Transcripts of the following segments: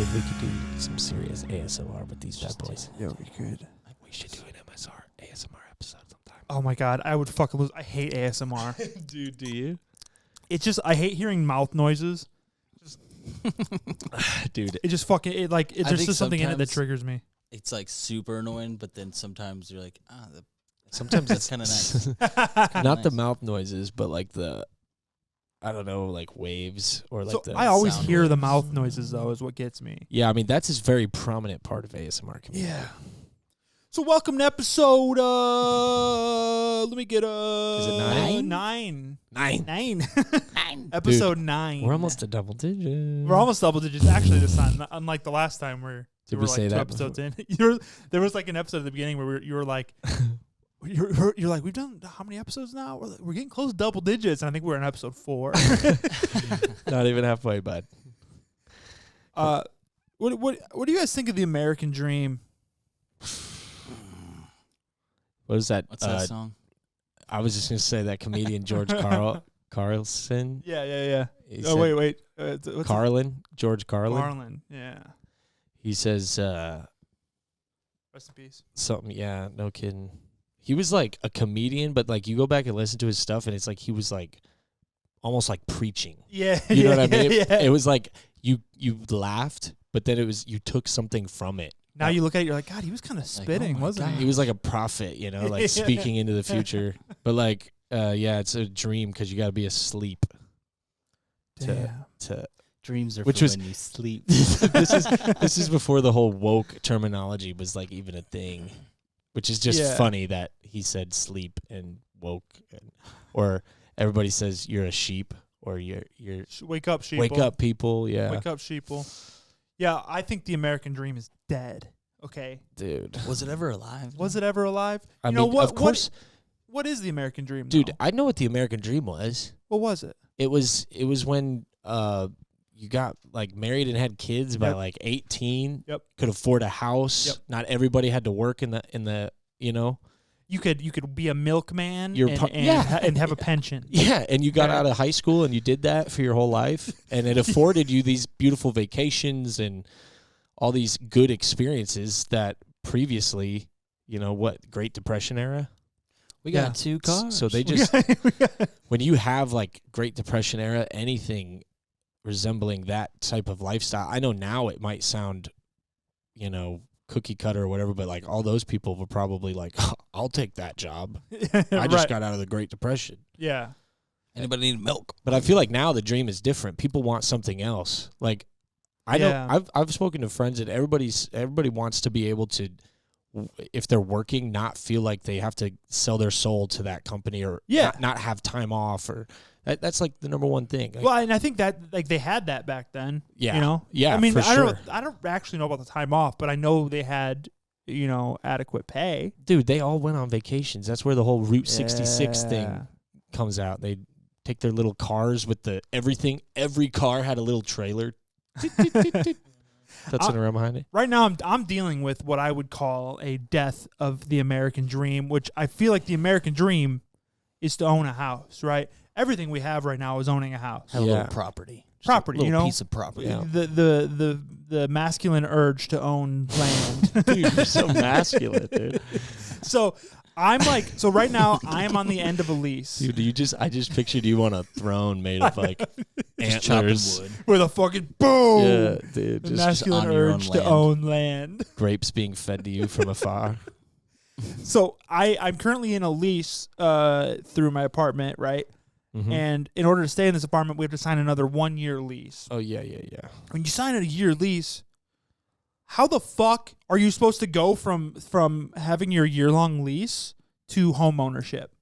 if we could do some serious ASMR with these bad boys. Yeah, we could. We should do an ASMR episode sometime. Oh my god, I would fucking lose. I hate ASMR. Dude, do you? It's just I hate hearing mouth noises. Dude, It just fucking there's just something in it that triggers me. It's like super annoying, but then sometimes you're like, sometimes that's it's kind of nice. not the nice. mouth noises, but like the, I don't know, like waves or like So the. I always sound hear the waves. mouth noises though, is what gets me. Yeah, I mean that's a very prominent part of ASMR community. Yeah. So welcome to episode. Let me get Is it nine? Nine. Nine. Episode 9. We're almost at double digits. We're almost double digits actually this time. Unlike the last time where Did we we were say like 2 that episodes in. There was like an episode at the beginning where you were like, you're like, we've done how many episodes now? We're getting close to double digits. And I think we're in episode 4. Not even halfway, bud. What do you guys think of the American dream? What is that? What's that song? I was just gonna say that comedian George Carlson. Yeah. He Oh said- wait. George Carlin. Carlin. Yeah. He says Rest in peace. something. Yeah, no kidding. He was like a comedian, but like you go back and listen to his stuff, and it's like he was like almost like preaching. Yeah. You know what I mean? Yeah. It was like you laughed, but then it was you took something from it. Now you look at it, you're like, God, he was kind of spitting, my wasn't God. He was like a prophet, you know, like speaking into the future. But like, yeah, it's a dream because you got to be asleep Damn. to. Dreams are Which for was- when you sleep. This is before the whole woke terminology was like even a thing, which is just Yeah. funny that he said sleep and woke, or everybody says you're a sheep or you're Wake up, sheeple. wake up people. Yeah, Wake up, sheeple. Yeah, I think the American dream is dead. Okay. dude. Was it ever alive? Was it ever alive? I You mean, know, what, of course, What is the American dream, dude. though? I know what the American dream was. What was it? It was when you got like married and had kids by Yep. like 18. Yep. Could afford a house. Yep. Not everybody had to work in the you know. You could be a milkman You're and, par- and, yeah. and have a pension. Yeah, and you got Yeah. out of high school and you did that for your whole life, and it afforded you these beautiful vacations and all these good experiences that previously, you know, what, Great Depression era? We Yeah. got 2 cars. So they just, when you have like Great Depression era, anything resembling that type of lifestyle, I know now it might sound, you know, cookie cutter or whatever, but like all those people were probably like, I'll take that job. I just got out of the Great Depression. Yeah. Anybody need milk? But I feel like now the dream is different. People want something else. Like I Yeah. know I've spoken to friends and everybody wants to be able to, if they're working, not feel like they have to sell their soul to that company or Yeah. not have time off, or that's like the number one thing. Like, Well, and I think that like they had that back then. Yeah. You know? Yeah, I mean, for sure. I don't actually know about the time off, but I know they had, you know, adequate pay. dude, they all went on vacations. That's where the whole Route 66 Yeah. thing comes out. They take their little cars with the everything. Every car had a little trailer. That's an around behind it. Right now, I'm dealing with what I would call a death of the American dream, which I feel like the American dream is to own a house, right? Everything we have right now is owning a house. Have a Yeah. little property. Just Property, a little you know? piece of property. Yeah. The masculine urge to own land. Dude, you're so masculine, dude. So I'm like, so right now I'm on the end of a lease Dude, I just pictured you on a throne made of like Just chopping antlers. wood. with a fucking boom. Yeah, dude. The Just masculine on your own urge to land. own land. grapes being fed to you from afar. So I'm currently in a lease through my apartment, right? Mhm. And in order to stay in this apartment, we have to sign another 1-year lease. Oh yeah. When you sign a year lease, how the fuck are you supposed to go from having your year-long lease to home ownership?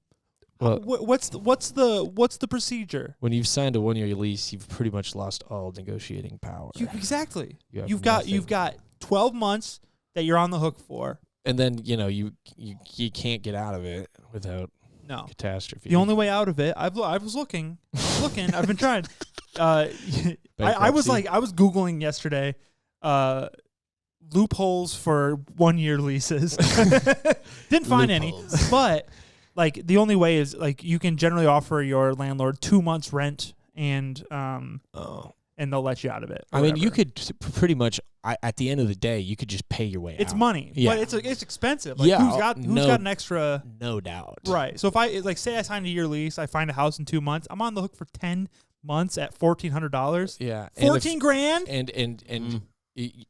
Well, What's the procedure? when you've signed a 1-year lease, you've pretty much lost all negotiating power. Exactly. You have You've nothing. got 12 months that you're on the hook for. And then you know you can't get out of it without No. catastrophe. The only way out of it, I was looking, I've been trying. I was Bankruptcy. Googling yesterday, loopholes for 1-year leases. Didn't find Loopholes. any, but like the only way is like you can generally offer your landlord 2 months rent and oh and they'll let you out of it. I mean, you whatever. could pretty much at the end of the day, you could just pay your way out. It's money, Yeah. but it's expensive. Like, Yeah, who's got an extra? No doubt. Right. So if I say I signed a year lease, I find a house in 2 months, I'm on the hook for 10 months at $1,400. Yeah. 14 grand.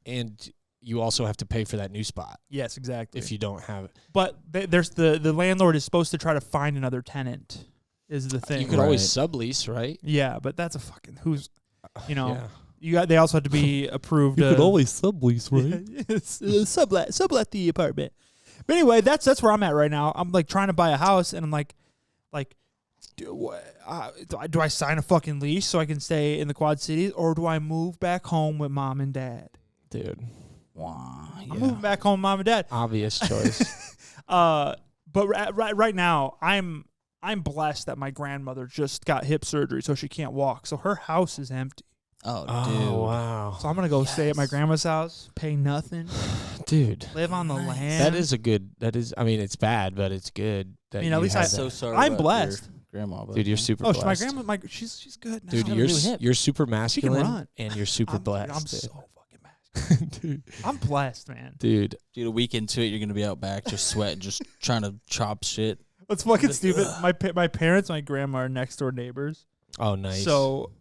And you also have to pay for that new spot Yes, exactly. if you don't have it. But there's the landlord is supposed to try to find another tenant. Is the thing. You could always sublease, right? Yeah, but that's a fucking Yeah. They also have to be approved. sublease, Sublet the apartment. But anyway, that's where I'm at right now. I'm like trying to buy a house, and I'm like, do I sign a fucking lease so I can stay in the Quad Cities, or do I move back home with mom and dad? Dude. Wow. Yeah. I'm moving back home with mom and dad. Obvious choice. But right now, I'm blessed that my grandmother just got hip surgery, so she can't walk. So her house is empty. Oh, Oh, dude. wow. So I'm gonna go stay at my grandma's house, pay nothing, Dude. live on the Nice. land. I mean, it's bad, but it's good. That I mean, at you least have I- that. So sorry. I'm about blessed. your grandma, but Dude, you're super Oh, blessed. my grandma, she's good now. Dude, got a new hip. you're super She can masculine run. and you're super blessed. I'm dude. so fucking masculine. dude. I'm blessed, man. Dude. Dude, a week into it, you're gonna be out back just sweating, just trying to chop shit. That's fucking stupid. My parents, my grandma are next door neighbors. Oh, nice. So,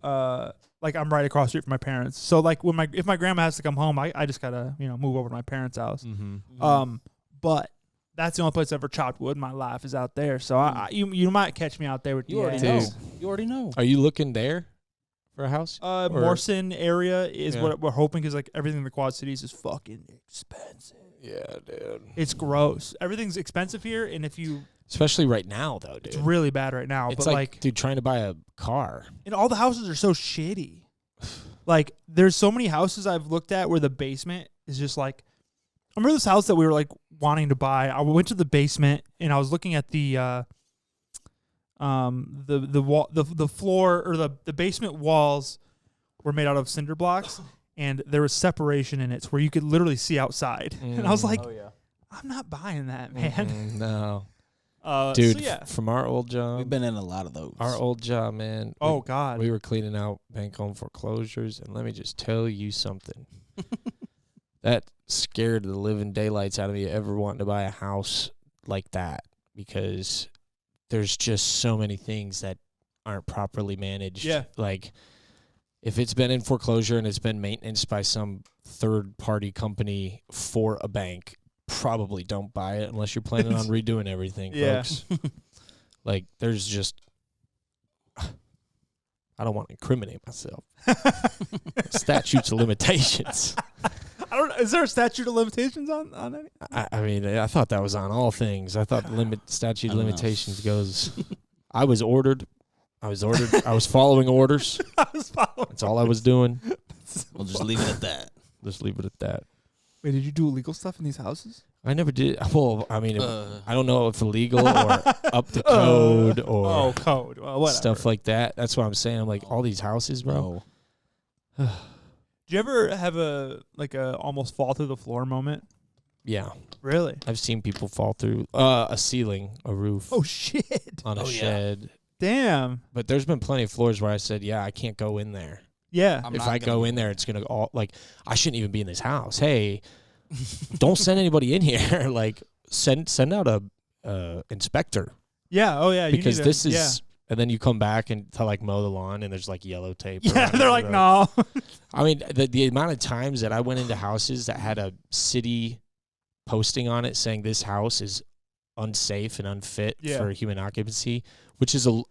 like, I'm right across the street from my parents. So, like, if my grandma has to come home, I just gotta move over to my parents' house. Mm-hmm. But that's the only place I've ever chopped wood in my life is out there. So you might catch me out there with You the already axe. know. Dude. You already know. Are you looking there for a house? Morrison area is Yeah. what we're hoping, because like everything in the Quad Cities is fucking expensive. Yeah, dude. It's gross. Everything's expensive here, and Especially right now, though, dude. it's really bad right now. It's but like, dude, trying to buy a car. and all the houses are so shitty. Like, there's so many houses I've looked at where the basement is just like. I remember this house that we were like wanting to buy. I went to the basement and I was looking at the wall, the floor, or the basement walls were made out of cinder blocks, and there was separation in it where you could literally see outside. And I was like, yeah. I'm not buying that, man. No. So Dude, yeah. from our old job. We've been in a lot of those. Our old job, man. Oh God. We were cleaning out bank home foreclosures, and let me just tell you something. That scared the living daylights out of me ever wanting to buy a house like that, because there's just so many things that aren't properly managed. Yeah. Like, if it's been in foreclosure and it's been maintenance by some third-party company for a bank, probably don't buy it unless you're planning on redoing everything, Yeah. folks. Like, there's just... I don't want to incriminate myself. Statutes of limitations. I don't know. Is there a statute of limitations on any? I mean, I thought that was on all things. I thought the statute I of don't know. limitations goes... I was ordered. I was following orders. I was following. That's all I was doing. We'll just leave it at that. Just leave it at that. Wait, did you do illegal stuff in these houses? I never did. Well, I mean, Uh, I don't know if illegal or up to code or code. Well, whatever. stuff like that. That's what I'm saying. I'm like, all these houses, bro. Oh. Did you ever have a almost fall through the floor moment? Yeah, Really? I've seen people fall through a ceiling, a roof, Oh shit! on a Oh, yeah. shed. Damn. But there's been plenty of floors where I said, yeah, I can't go in there. Yeah. I'm If not I gonna go in there, it's gonna all like I shouldn't even be in this house. Hey, don't send anybody in here. Like send out a inspector, Yeah. Oh yeah. because you need this to, is. And then you come back and to like mow the lawn, and there's like yellow tape. Yeah. around They're the like, road. no. I mean, the amount of times that I went into houses that had a city posting on it saying this house is unsafe and unfit Yeah. for human occupancy, which is a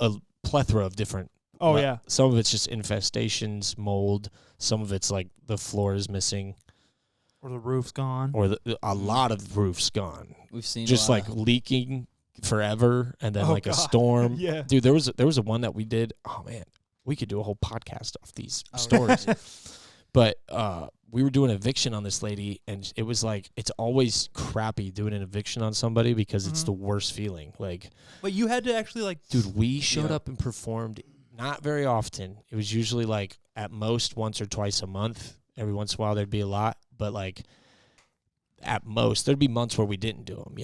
plethora of different. Oh yeah. Some of it's just infestations, mold. Some of it's like the floor is missing, Or the roof's gone. or a lot of roofs gone, We've seen just a lot like of- leaking forever, and then Oh, like a God. storm. Yeah. Dude, there was a one that we did. Oh man, we could do a whole podcast off these Oh, stories. But we were doing eviction on this lady, and it was like, it's always crappy doing an eviction on somebody because it's Mhm. the worst feeling. Like, But you had to actually like. dude, we showed Yeah. up and performed not very often. It was usually like at most once or twice a month. Every once in a while there'd be a lot, but like at most there'd be months where we didn't do them,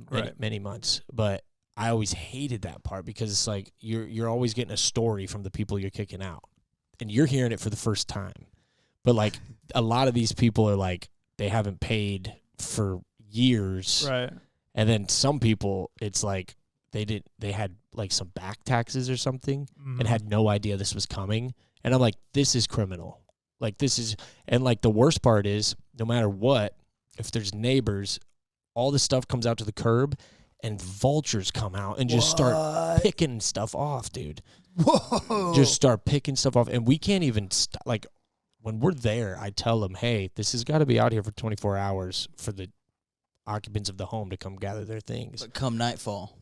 Right. many months. But I always hated that part because it's like you're always getting a story from the people you're kicking out. and you're hearing it for the first time. But like a lot of these people are like they haven't paid for years, Right. and then some people it's like they had like some back taxes or something and had no idea this was coming, and I'm like, this is criminal. Like this is, and like the worst part is, no matter what, if there's neighbors, all the stuff comes out to the curb, and vultures come out and just start picking stuff off, dude. Whoa. Just start picking stuff off, and we can't even like when we're there. I tell them, hey, this has got to be out here for 24 hours for the occupants of the home to come gather their things. But come nightfall,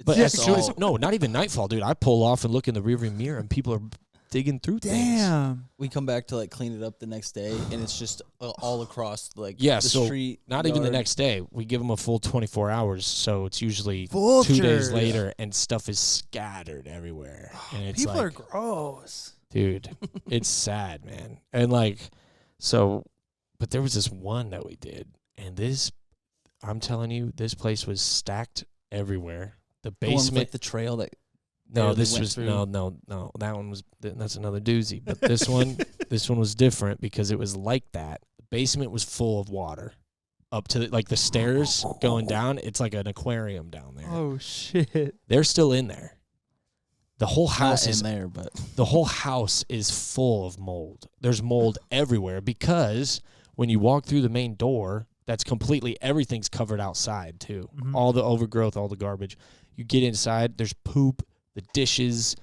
But it's as soon as, all- no, not even nightfall, dude. I pull off and look in the rearview mirror, and people are digging through things. Damn. we come back to like clean it up the next day, and it's just all across like Yeah, the so street. not even the yard. next day. We give them a full 24 hours, so it's usually Vultures. 2 days later, and stuff is scattered everywhere. And it's People like, are gross. dude, it's sad, man. And like, so, but there was this one that we did, and this, I'm telling you, this place was stacked everywhere. The The one with, basement. like the trail that No, barely this went was through. no. That one was that's another doozy. But this one was different because it was like that. The basement was full of water, up to like the stairs going down. It's like an aquarium down there. Oh shit. They're still in there. The whole house not is in there, but the whole house is full of mold. There's mold everywhere because when you walk through the main door, that's completely everything's covered outside too. Mhm. All the overgrowth, all the garbage. You get inside, there's poop, the dishes,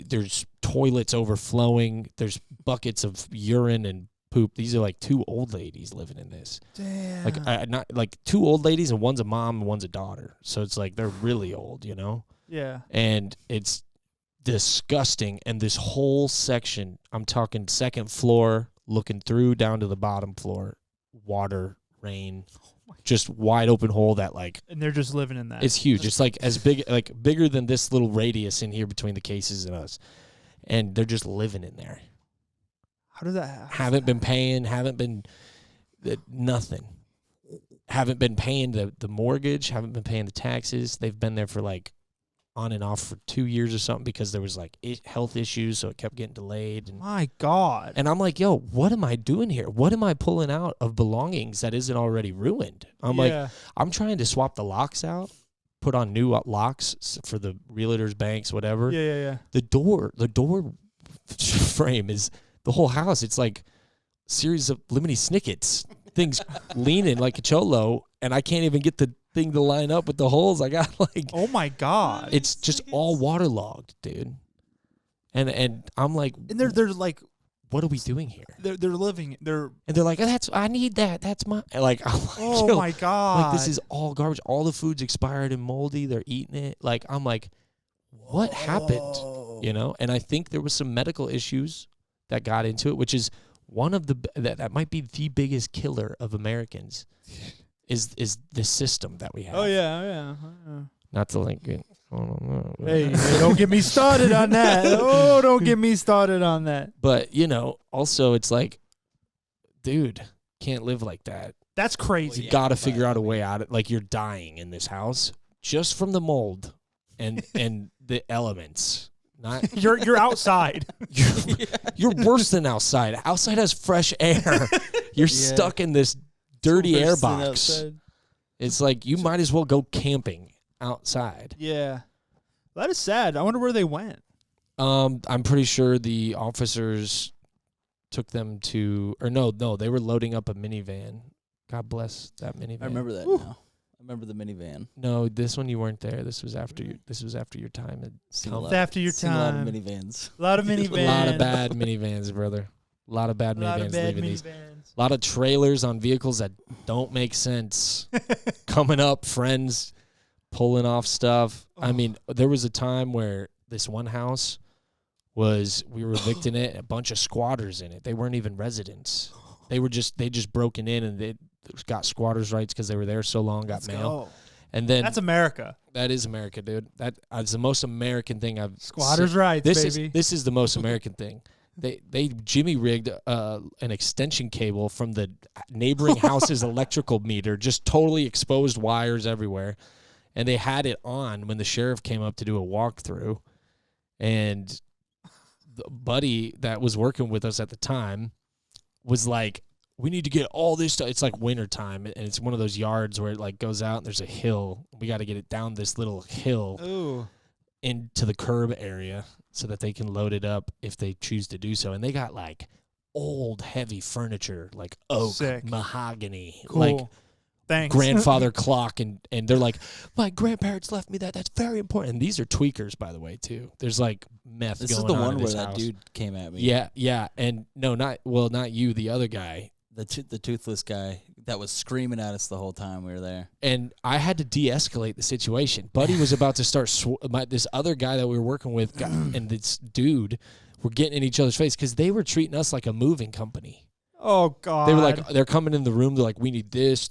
there's toilets overflowing, there's buckets of urine and poop. These are like 2 old ladies living in this. Damn. Like not like 2 old ladies, and one's a mom and one's a daughter. So it's like they're really old, you know? Yeah. And it's disgusting. And this whole section, I'm talking second floor, looking through down to the bottom floor, water, rain, just wide open hole that like And they're just living in that. it's huge. It's like as big, like bigger than this little radius in here between the cases and us. And they're just living in there. How does that happen? Haven't been paying, haven't been nothing. Haven't been paying the mortgage, haven't been paying the taxes. They've been there for like on and off for 2 years or something because there was like health issues, so it kept getting delayed. My God. And I'm like, yo, what am I doing here? What am I pulling out of belongings that isn't already ruined? I'm like, I'm trying to swap the locks out, put on new locks for the realtors, banks, whatever. Yeah. The door frame is the whole house. It's like a series of Lemony Snickets, things leaning like a cholo, and I can't even get the thing to line up with the holes. I got like, Oh my God. it's just all waterlogged, dude. And I'm like, And they're like what are we doing here? they're living they're And they're like, I need that. That's my, like, I'm like, oh yo, my God. like this is all garbage. All the food's expired and moldy. They're eating it. Like, I'm like, what happened? You know? And I think there was some medical issues that got into it, which is one of the, that might be the biggest killer of Americans is the system that we have. Oh yeah. Not to link it. Hey, don't get me started on that. Oh, don't get me started on that. But, you know, also it's like, dude, can't live like that. That's crazy. You got to figure out a way out. Like, you're dying in this house just from the mold and the elements. Not You're outside. you're worse than outside. Outside has fresh air. You're stuck in this dirty air Worse than box. outside. It's like you might as well go camping outside. Yeah. That is sad. I wonder where they went. I'm pretty sure the officers took them to, or no, they were loading up a minivan. God bless that minivan. I remember that now. I remember the minivan. No, this one you weren't there. This was after your time at Seen a Tumblr. lot- After your seen a lot of time. minivans. A lot of minivans. A lot of bad minivans, brother. A lot of bad A lot minivans of bad leaving these. minivans. A lot of trailers on vehicles that don't make sense. Coming up, friends pulling off stuff. I mean, there was a time where this one house we were evicting it, a bunch of squatters in it. They weren't even residents. They just broken in and they got squatters' rights because they were there so long, got Let's mail. go. And then That's America. that is America, dude. That is the most American thing I've Squatters' seen. rights, baby. This is the most American thing. They Jimmy rigged an extension cable from the neighboring house's electrical meter, just totally exposed wires everywhere, and they had it on when the sheriff came up to do a walkthrough, and buddy that was working with us at the time was like, we need to get all this stuff. It's like wintertime, and it's one of those yards where it like goes out and there's a hill. We got to get it down this little hill into the curb area so that they can load it up if they choose to do so. And they got like old heavy furniture, like oak, Sick. Mahogany, Cool. like Thanks. grandfather clock, and they're like, my grandparents left me that. That's very important. And these are tweakers, by the way, too. There's like meth This going is the on one in where this that house. dude came at me. Yeah, and no, not you, the other guy. The toothless guy that was screaming at us the whole time we were there. And I had to de-escalate the situation. Buddy was about to start. This other guy that we were working with, and this dude, were getting in each other's face because they were treating us like a moving company. Oh God. They were like, they're coming in the room. They're like, we need this.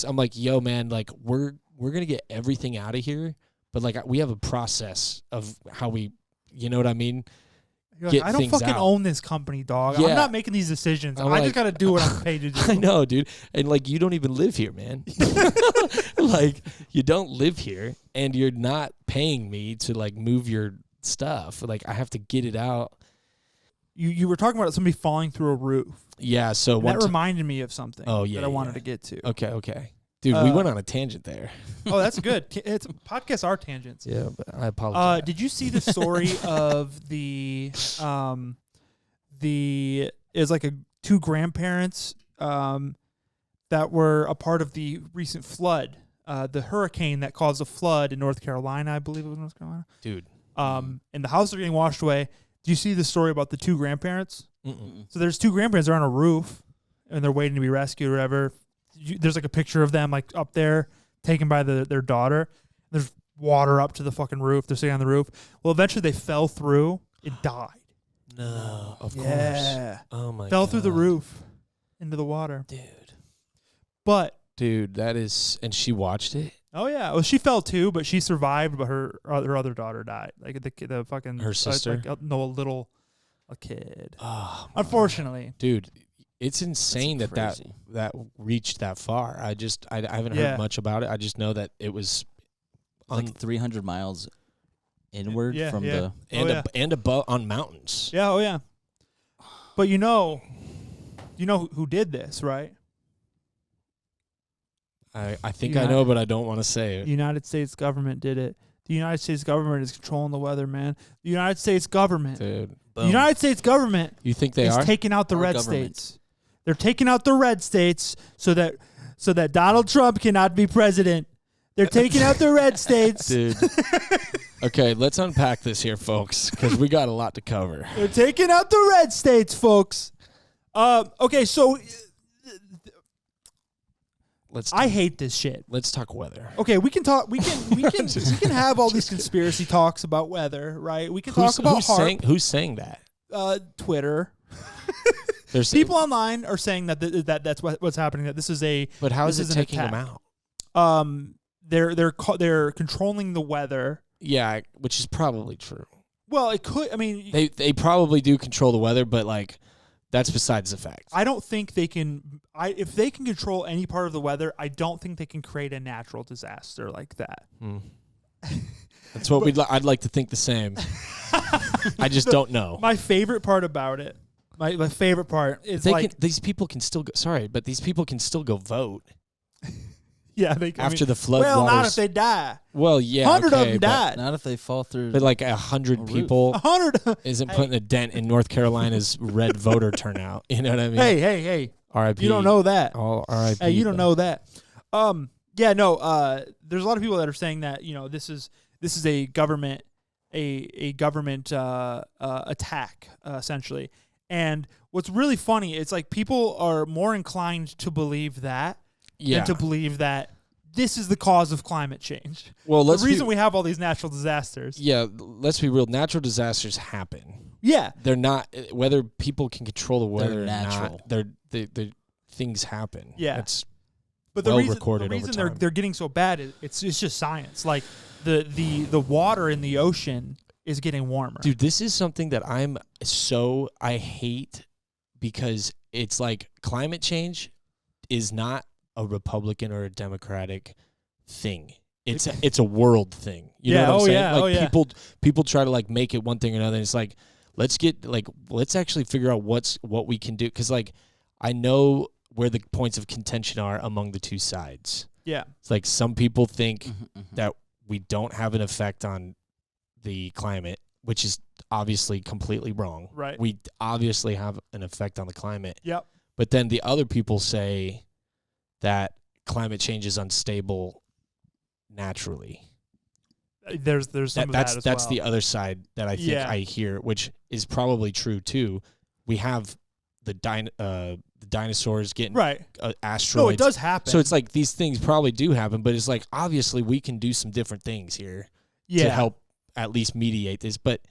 I'm like, yo, man, like we're gonna get everything out of here, but like we have a process of how we, you know what I mean? You're get like, I don't things fucking out. own this company, dog. Yeah. I'm not making these decisions. I'm I like- just gotta do what I'm paid to do. I know, dude. And like, you don't even live here, man. Like, you don't live here, and you're not paying me to like move your stuff. Like, I have to get it out. You were talking about somebody falling through a roof. Yeah. So And one that ti- reminded me of something Oh, yeah, that I wanted yeah. to get to. Okay. Dude, we went on a tangent there. Oh, that's good. It's podcasts are tangents. Yeah, but I apologize. Did you see the story of the is like two grandparents that were a part of the recent flood, the hurricane that caused a flood in North Carolina, I believe it was North Carolina. Dude. And the houses are getting washed away. Do you see the story about the two grandparents? Mm-mm. So there's two grandparents. They're on a roof, and they're waiting to be rescued or whatever. There's like a picture of them like up there, taken by their daughter. There's water up to the fucking roof. They're sitting on the roof. Well, eventually they fell through and died. No, of course. Yeah. Oh my. Fell through the God. roof into the water. dude. But That is, and she watched it. oh yeah, well she fell too, but she survived. But her other daughter died. Like the fucking Her sister? a kid. Oh, Unfortunately, dude, it's insane that crazy. reached that far. I haven't Yeah. heard much about it. I just know that it was Like 300 miles inward Yeah, from yeah. the. and above on mountains. yeah, oh yeah. But you know who did this, right? I think I know, but I don't want to say it. The United States government did it. The United States government is controlling the weather, man. The United States government. Dude, The United States government you think they is are? taking out the Our red government. states. They're taking out the red states so that Donald Trump cannot be president. They're taking out the red states. Dude. Okay, let's unpack this here, folks, because we got a lot to cover. They're taking out the red states, folks. Okay, so I hate this shit. Let's talk weather. Okay, we can talk. We can have all these conspiracy talks about weather, right? We can talk about who's saying that? Twitter. There's People online are saying that that's what's happening. That this is a But how is this it is an taking them attack. out? They're controlling the weather. Yeah, which is probably true. Well, it could. I mean, They probably do control the weather, but like that's besides the fact. I don't think they can. If they can control any part of the weather, I don't think they can create a natural disaster like that. That's what I'd like to think the same. I just don't know. My favorite part about it, my favorite part is These people can still go. Sorry, but these people can still go vote yeah, they can, after the flood. Well, not waters. if they die. Well, yeah, 100 of okay, them but- died. Not if they fall through. But like 100 roof. people 100. isn't putting a dent in North Carolina's red voter turnout. You know what I mean? Hey. R.I.P. You don't know that. All R.I.P. Hey, you don't but- know that. Yeah, no. There's a lot of people that are saying that this is a government attack essentially. And what's really funny is like people are more inclined to believe that Yeah. than to believe that this is the cause of climate change. Well, The reason we have all these natural disasters. Yeah, let's be real. Natural disasters happen. Yeah. They're not whether people can control the weather or natural. not. They're things happen. Yeah. It's But well the reason recorded over they're time. they're getting so bad is it's just science. Like the water in the ocean is getting warmer. dude, this is something that I hate because it's like climate change is not a Republican or a Democratic thing. It's a world thing. You know what I'm saying? Like people try to like make it one thing or another. And it's like let's actually figure out what we can do, because like I know where the points of contention are among the two sides. Yeah. It's like some people think that we don't have an effect on the climate, which is obviously completely wrong. Right. We obviously have an effect on the climate. Yep. But then the other people say that climate change is unstable naturally. There's some of that as that's well. the other side that I think I hear, which is probably true too. We have the dinosaurs getting asteroids. No, it does happen. So it's like these things probably do happen, but it's like obviously we can do some different things here to help at least mediate this. But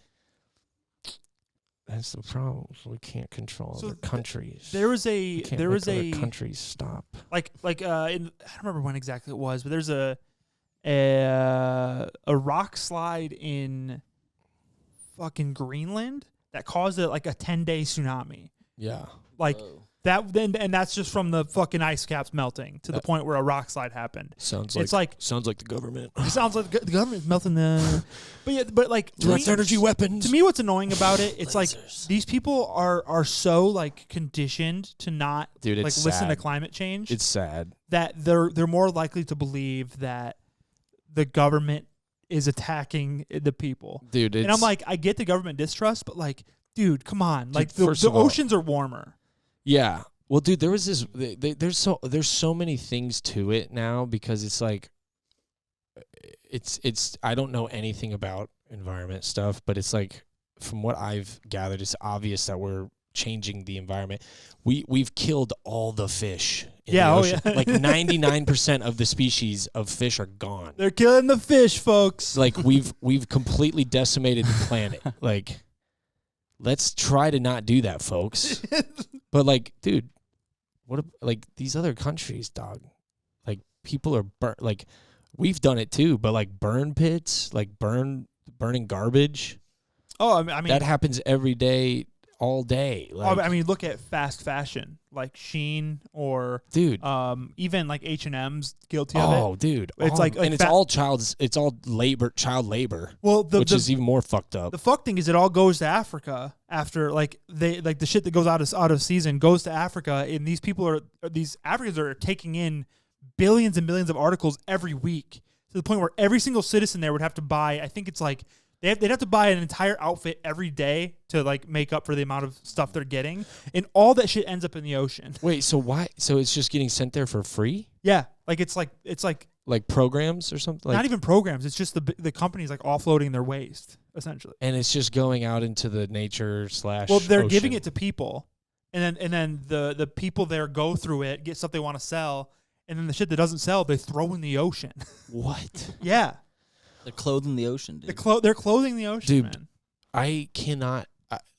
that's the problem. We can't control other countries. There was a countries stop. Like I don't remember when exactly it was, but there's a rock slide in fucking Greenland that caused a 10-day tsunami. Yeah. Like that then, and that's just from the fucking ice caps melting to the point where a rock slide happened. Sounds like the government. It sounds like the government's melting the but like direct energy weapons. To me, what's annoying about it, it's like these people are so like conditioned to not listen to climate change. It's sad that they're more likely to believe that the government is attacking the people. Dude, and I'm like, I get the government distrust, but like, dude, come on. Like the oceans are warmer. Yeah. Well, dude, there was this. There's so many things to it now, because it's like, it's. I don't know anything about environment stuff, but it's like, from what I've gathered, it's obvious that we're changing the environment. We've killed all the fish. In the ocean. Like 99% of the species of fish are gone. They're killing the fish, folks. Like we've completely decimated the planet. Like, let's try to not do that, folks. But like, dude, what like these other countries, dog? Like people are like, we've done it too, but like burn pits, like burning garbage. Oh, I mean that happens every day, all day. Like, I mean, look at fast fashion, like Shein or dude, even like H&M's guilty of it. Oh, dude, it's and it's all child labor. Well, which is even more fucked up. The fuck thing is, it all goes to Africa after the shit that goes out of season goes to Africa, and these Africans are taking in billions and billions of articles every week to the point where every single citizen there would have to buy. I think it's like. They'd have to buy an entire outfit every day to like make up for the amount of stuff they're getting, and all that shit ends up in the ocean. Wait, so why? So it's just getting sent there for free? Yeah, like it's like programs or something. Not even programs. It's just the companies like offloading their waste essentially, and it's just going out into the nature / Well, they're ocean. giving it to people, and then the people there go through it, get stuff they want to sell, and then the shit that doesn't sell they throw in the ocean. What? Yeah. They're clothing the ocean, dude. They're clothing the ocean, dude, man. I cannot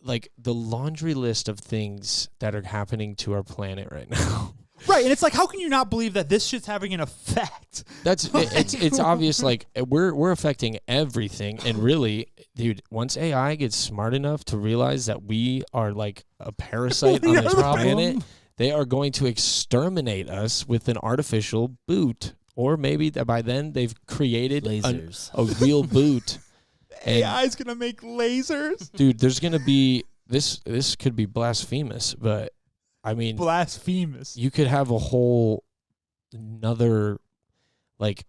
like the laundry list of things that are happening to our planet right now. Right, and it's like, how can you not believe that this shit's having an effect? That's it's obvious. Like we're affecting everything, and really, dude, once AI gets smart enough to realize that we are like a parasite on this planet, they are going to exterminate us with an artificial boot. Or maybe that by then they've created a real boot. AI's gonna make lasers, dude. There's gonna be this. This could be blasphemous, but I mean, blasphemous. You could have a whole another, like,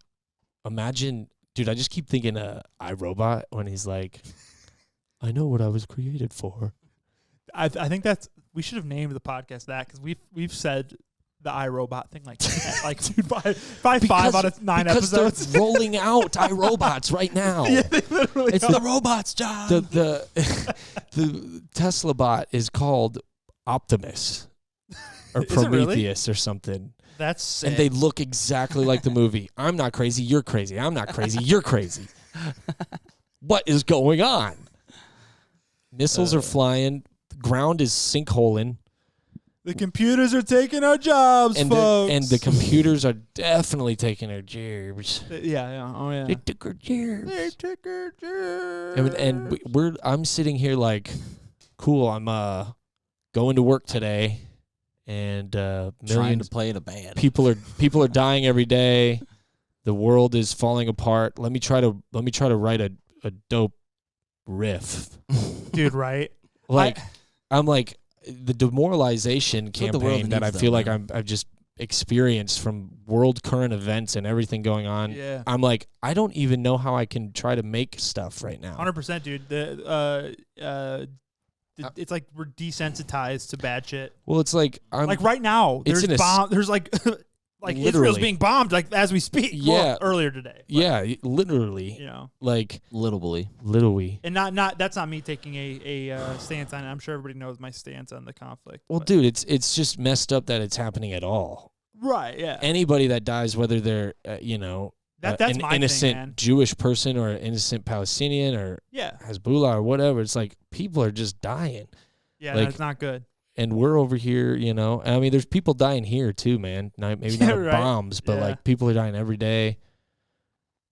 imagine, dude. I just keep thinking iRobot when he's like, "I know what I was created for." I think we should have named the podcast that, because we've said the iRobot thing like dude, probably 5 out of 9 episodes. They're rolling out iRobots right now. Yeah, they literally it's the robots, John. The Tesla bot is called Optimus or Prometheus or something. That's sick. And they look exactly like the movie. I'm not crazy, you're crazy. I'm not crazy, you're crazy. What is going on? Missiles are flying. The ground is sinkholing. The computers are taking our jobs, folks. And the computers are definitely taking our jobs. Yeah. Oh, yeah. They took our jobs. They took our jobs. And I'm sitting here like, cool, I'm going to work today, and trying to play in a band. People are dying every day. The world is falling apart. Let me try to write a dope riff. Dude, right? Like, I'm like, the demoralization what the world campaign that I needs, feel though, like man. I've just experienced from world current events and everything going on. Yeah. I'm like, I don't even know how I can try to make stuff right now. 100%, dude. It's like we're desensitized to bad shit. Well, it's like Like right now, it's there's bomb. There's like like Israel's Literally. being bombed like as we speak. Yeah. Well, earlier today. But, Yeah, literally. You know. Like Literally. And not that's not me taking a stance on it. I'm sure everybody knows my stance on the conflict. Well, but- dude, it's just messed up that it's happening at all. Right. Yeah. Anybody that dies, whether they're That's an my innocent thing, man. Jewish person or an innocent Palestinian or Yeah. Hezbollah or whatever, it's like people are just dying, Yeah. like- That's not good. and we're over here. I mean, there's people dying here too, man. Maybe not of Right. bombs, but Yeah. like people are dying every day,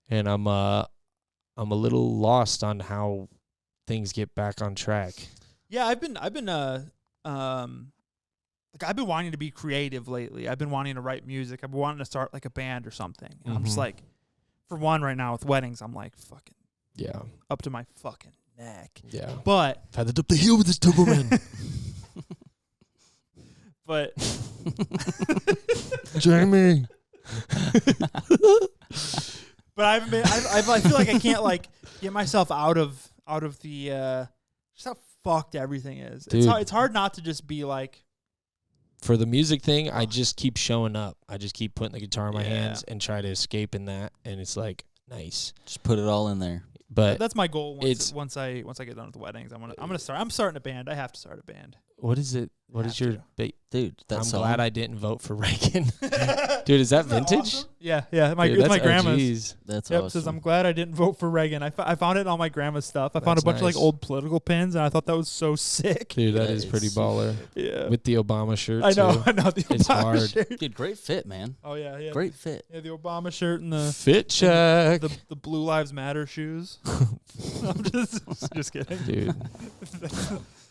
and I'm a little lost on how things get back on track. Yeah, I've been like I've been wanting to be creative lately. I've been wanting to write music. I've been wanting to start like a band or something. And I'm just Mhm. like, for one, right now with weddings, I'm like fucking Yeah, up to my fucking neck. yeah. But Feathered up the hill with this Doberman. but Jamie. but I haven't been. I feel like I can't like get myself out of the just how fucked everything is. Dude. It's hard not to just be like. For the music thing, I just keep showing up. I just keep putting the guitar in my Yeah. hands and try to escape in that, and it's like nice. Just put it all in there. But That's my goal. it's- Once I get done with the weddings, I'm starting a band. I have to start a band. what is it? What Have is your? to. Dude, I'm that's glad I didn't vote for Reagan. Dude, is that Isn't that vintage? awesome? Yeah. It's Dude, my that's grandma's. OGs. That's Yep, awesome. says I'm glad I didn't vote for Reagan. I found it in all my grandma's stuff. I found a That's bunch of like nice. old political pins, and I thought that was so sick. Dude, that That is pretty is baller. Yeah, With the Obama shirt, I know. too. I know the It's Obama hard. shirt. Dude, great fit, man. Oh yeah. Great fit. Yeah, the Obama shirt and the Fit check. the Blue Lives Matter shoes. I'm just kidding. Dude,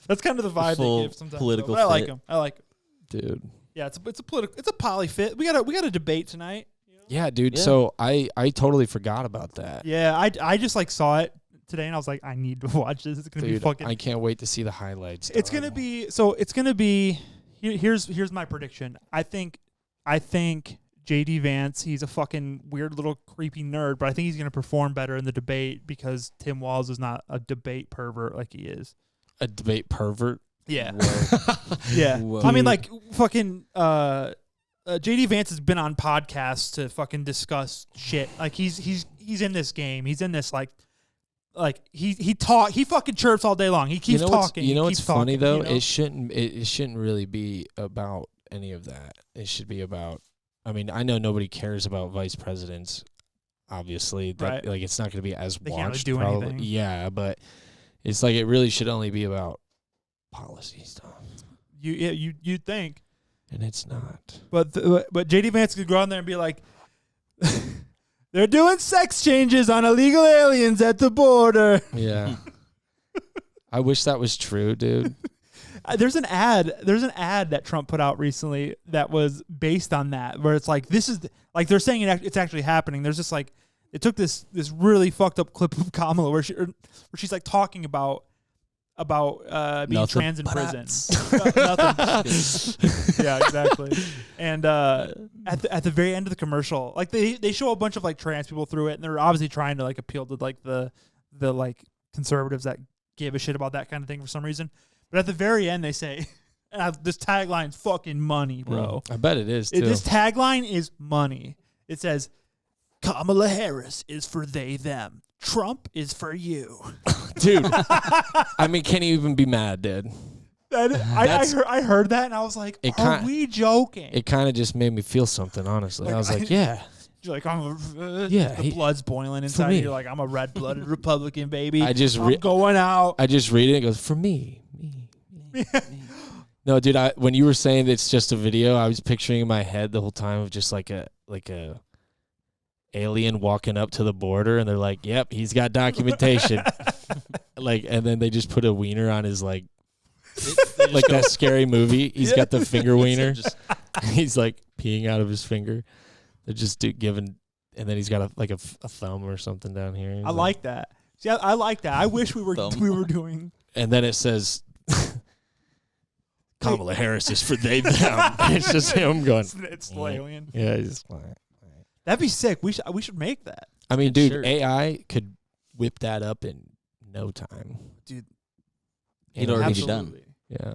That's kind of the vibe they Full give sometimes. political But I like fit. them. I like 'em. dude. Yeah, it's a poly fit. We got a debate tonight. Yeah, dude. Yeah. So I totally forgot about that. Yeah, I just like saw it today, and I was like, I need to watch this. It's gonna be Dude, fucking. I can't wait to see the highlights. It's dog. gonna be. Here's my prediction. I think JD Vance, he's a fucking weird little creepy nerd, but I think he's gonna perform better in the debate because Tim Walz is not a debate pervert like he is. a debate pervert. Yeah, Whoa. yeah. Whoa. I mean, like fucking. JD Vance has been on podcasts to fucking discuss shit. Like he's in this game. He's in this like he fucking chirps all day long. He keeps talking. You know he what's keeps funny talking, though? you know? It shouldn't really be about any of that. It should be about. I mean, I know nobody cares about vice presidents. Obviously, that Right. like it's not going to be as They can't really watched. do probably. anything. Yeah, but it's like it really should only be about policy stuff, You'd think. and it's not. But JD Vance could go on there and be like, they're doing sex changes on illegal aliens at the border. Yeah. I wish that was true, dude. There's an ad that Trump put out recently that was based on that, where it's like this is like they're saying it's actually happening. There's just like it took this really fucked up clip of Kamala where she's like talking about being Nothing trans in but prison. nuts. Nothing. Yeah, exactly. And at the very end of the commercial, like they show a bunch of like trans people through it, and they're obviously trying to like appeal to like the like conservatives that give a shit about that kind of thing for some reason. But at the very end, they say, "This tagline's fucking money, bro." I bet it is too. This tagline is money. It says, "Kamala Harris is for they them. Trump is for you." Dude. I mean, can you even be mad, dude? I heard that and I was like, "Are we joking?" It kind of just made me feel something, honestly. I was like, yeah. You're like, Yeah, blood's boiling inside. me. You're like, I'm a red-blooded Republican, baby. I just I'm going out. I just read it and it goes, for me. No, dude, when you were saying that it's just a video, I was picturing in my head the whole time of just like a alien walking up to the border and they're like, yep, he's got documentation. And then they just put a wiener on his like that scary movie. He's got the finger wiener. He's like peeing out of his finger. They're just giving, and then he's got a thumb or something down here. I like that. See, I like that. I wish we were Thumb. doing. And then it says, Kamala Harris is for they them. It's just him going. It's the alien. Yeah, he's like, That'd be sick. We should make that. I mean, dude, Sure. AI could whip that up in no time. Dude, He'd already be done. absolutely. Yeah,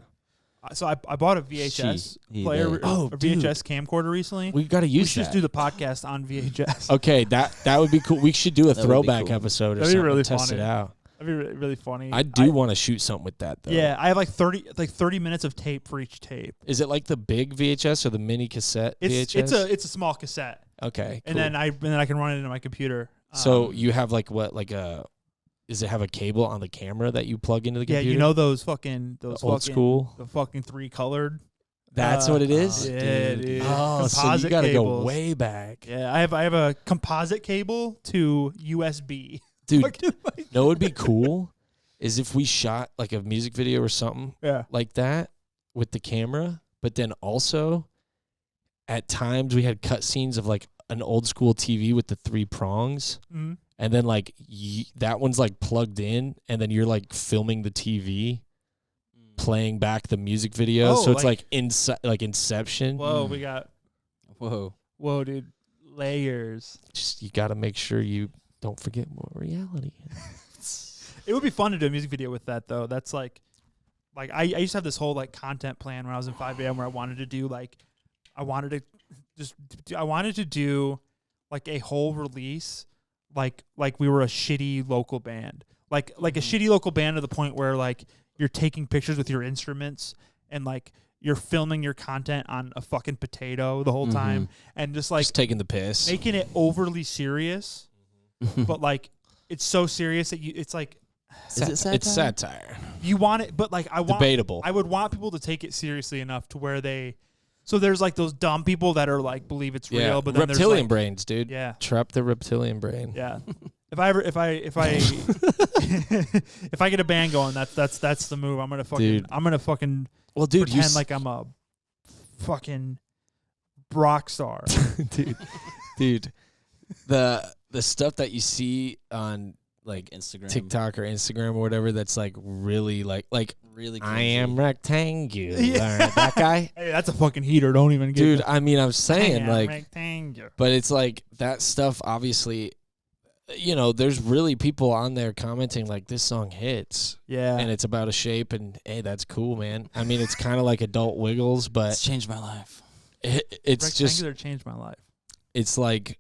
So I bought a VHS He player, did. Oh, a dude. VHS camcorder recently. we got to We use should that. just do the podcast on VHS. Okay, that would be cool. We should do a That would be throwback cool. episode or That'd be something. really Test funny. it out. That'd be really funny. I do want to shoot something with that though. Yeah, I have like 30 minutes of tape for each tape. Is it like the big VHS or the mini cassette VHS? It's a small cassette, Okay. and cool. then I can run it into my computer. So you have like what, like a? Does it have a cable on the camera that you plug into the yeah, computer? you know those fucking The old school. the fucking 3 colored. That's what it is. Yeah, dude. Oh, so you Composite got to go cables. way back, Yeah, I have a composite cable to USB. dude. Fucking No, it'd be cool is if we shot like a music video or something yeah. like that with the camera, but then also at times we had cut scenes of like an old school TV with the 3 prongs. Mhm. And then like that one's like plugged in, and then you're like filming the TV, playing back the music video. Oh, so it's like- like Inception. Whoa, we got Whoa. dude, layers. Just you got to make sure you don't forget what reality is. It would be fun to do a music video with that though. That's like I used to have this whole like content plan when I was in 5am where I wanted to do I wanted to do like a whole release like we were a shitty local band. Like a shitty local band to the point where like you're taking pictures with your instruments and like you're filming your content on a fucking potato the whole time and just like Just taking the piss. making it overly serious, but like it's so serious that it's like Is it satire? It's satire. you want it, but like Debatable. I would want people to take it seriously enough to where they. So there's like those dumb people that are like believe it's Yeah. real, but then reptilian there's like, brains, dude. yeah, Trap the reptilian brain. yeah. If I if I get a band going, that's the move. I'm gonna fucking Well, dude, pretend like I'm a fucking rock star. dude, the stuff that you see on like Instagram. TikTok or Instagram or whatever that's like really like Really I crazy. am rectangular. Yeah. That guy. Hey, that's a fucking heater. Don't even get Dude, that. I mean, I'm saying like, rectangular. but it's like that stuff. Obviously, you know, there's really people on there commenting like this song hits, Yeah, and it's about a shape, and hey, that's cool, man. I mean, it's kind of like adult Wiggles, but It's changed my life. it's just rectangular changed my life. it's like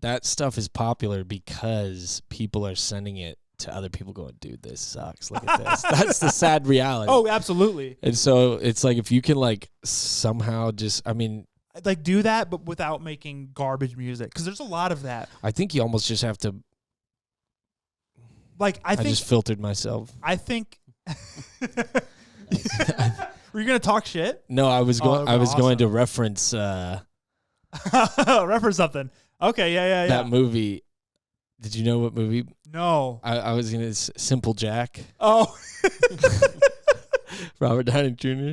that stuff is popular because people are sending it to other people going, dude, this sucks. Look at this. That's the sad reality. Oh, absolutely. And so it's like if you can like somehow just, I mean, Like do that, but without making garbage music, because there's a lot of that. I think you almost just have to. Like I think just filtered myself. I think. Were you gonna talk shit? No, I was going. Oh, I was going to awesome. reference Reference something. Okay, yeah. that movie. Did you know what movie? No. I was gonna Simple Jack. Oh. Robert Downey Jr.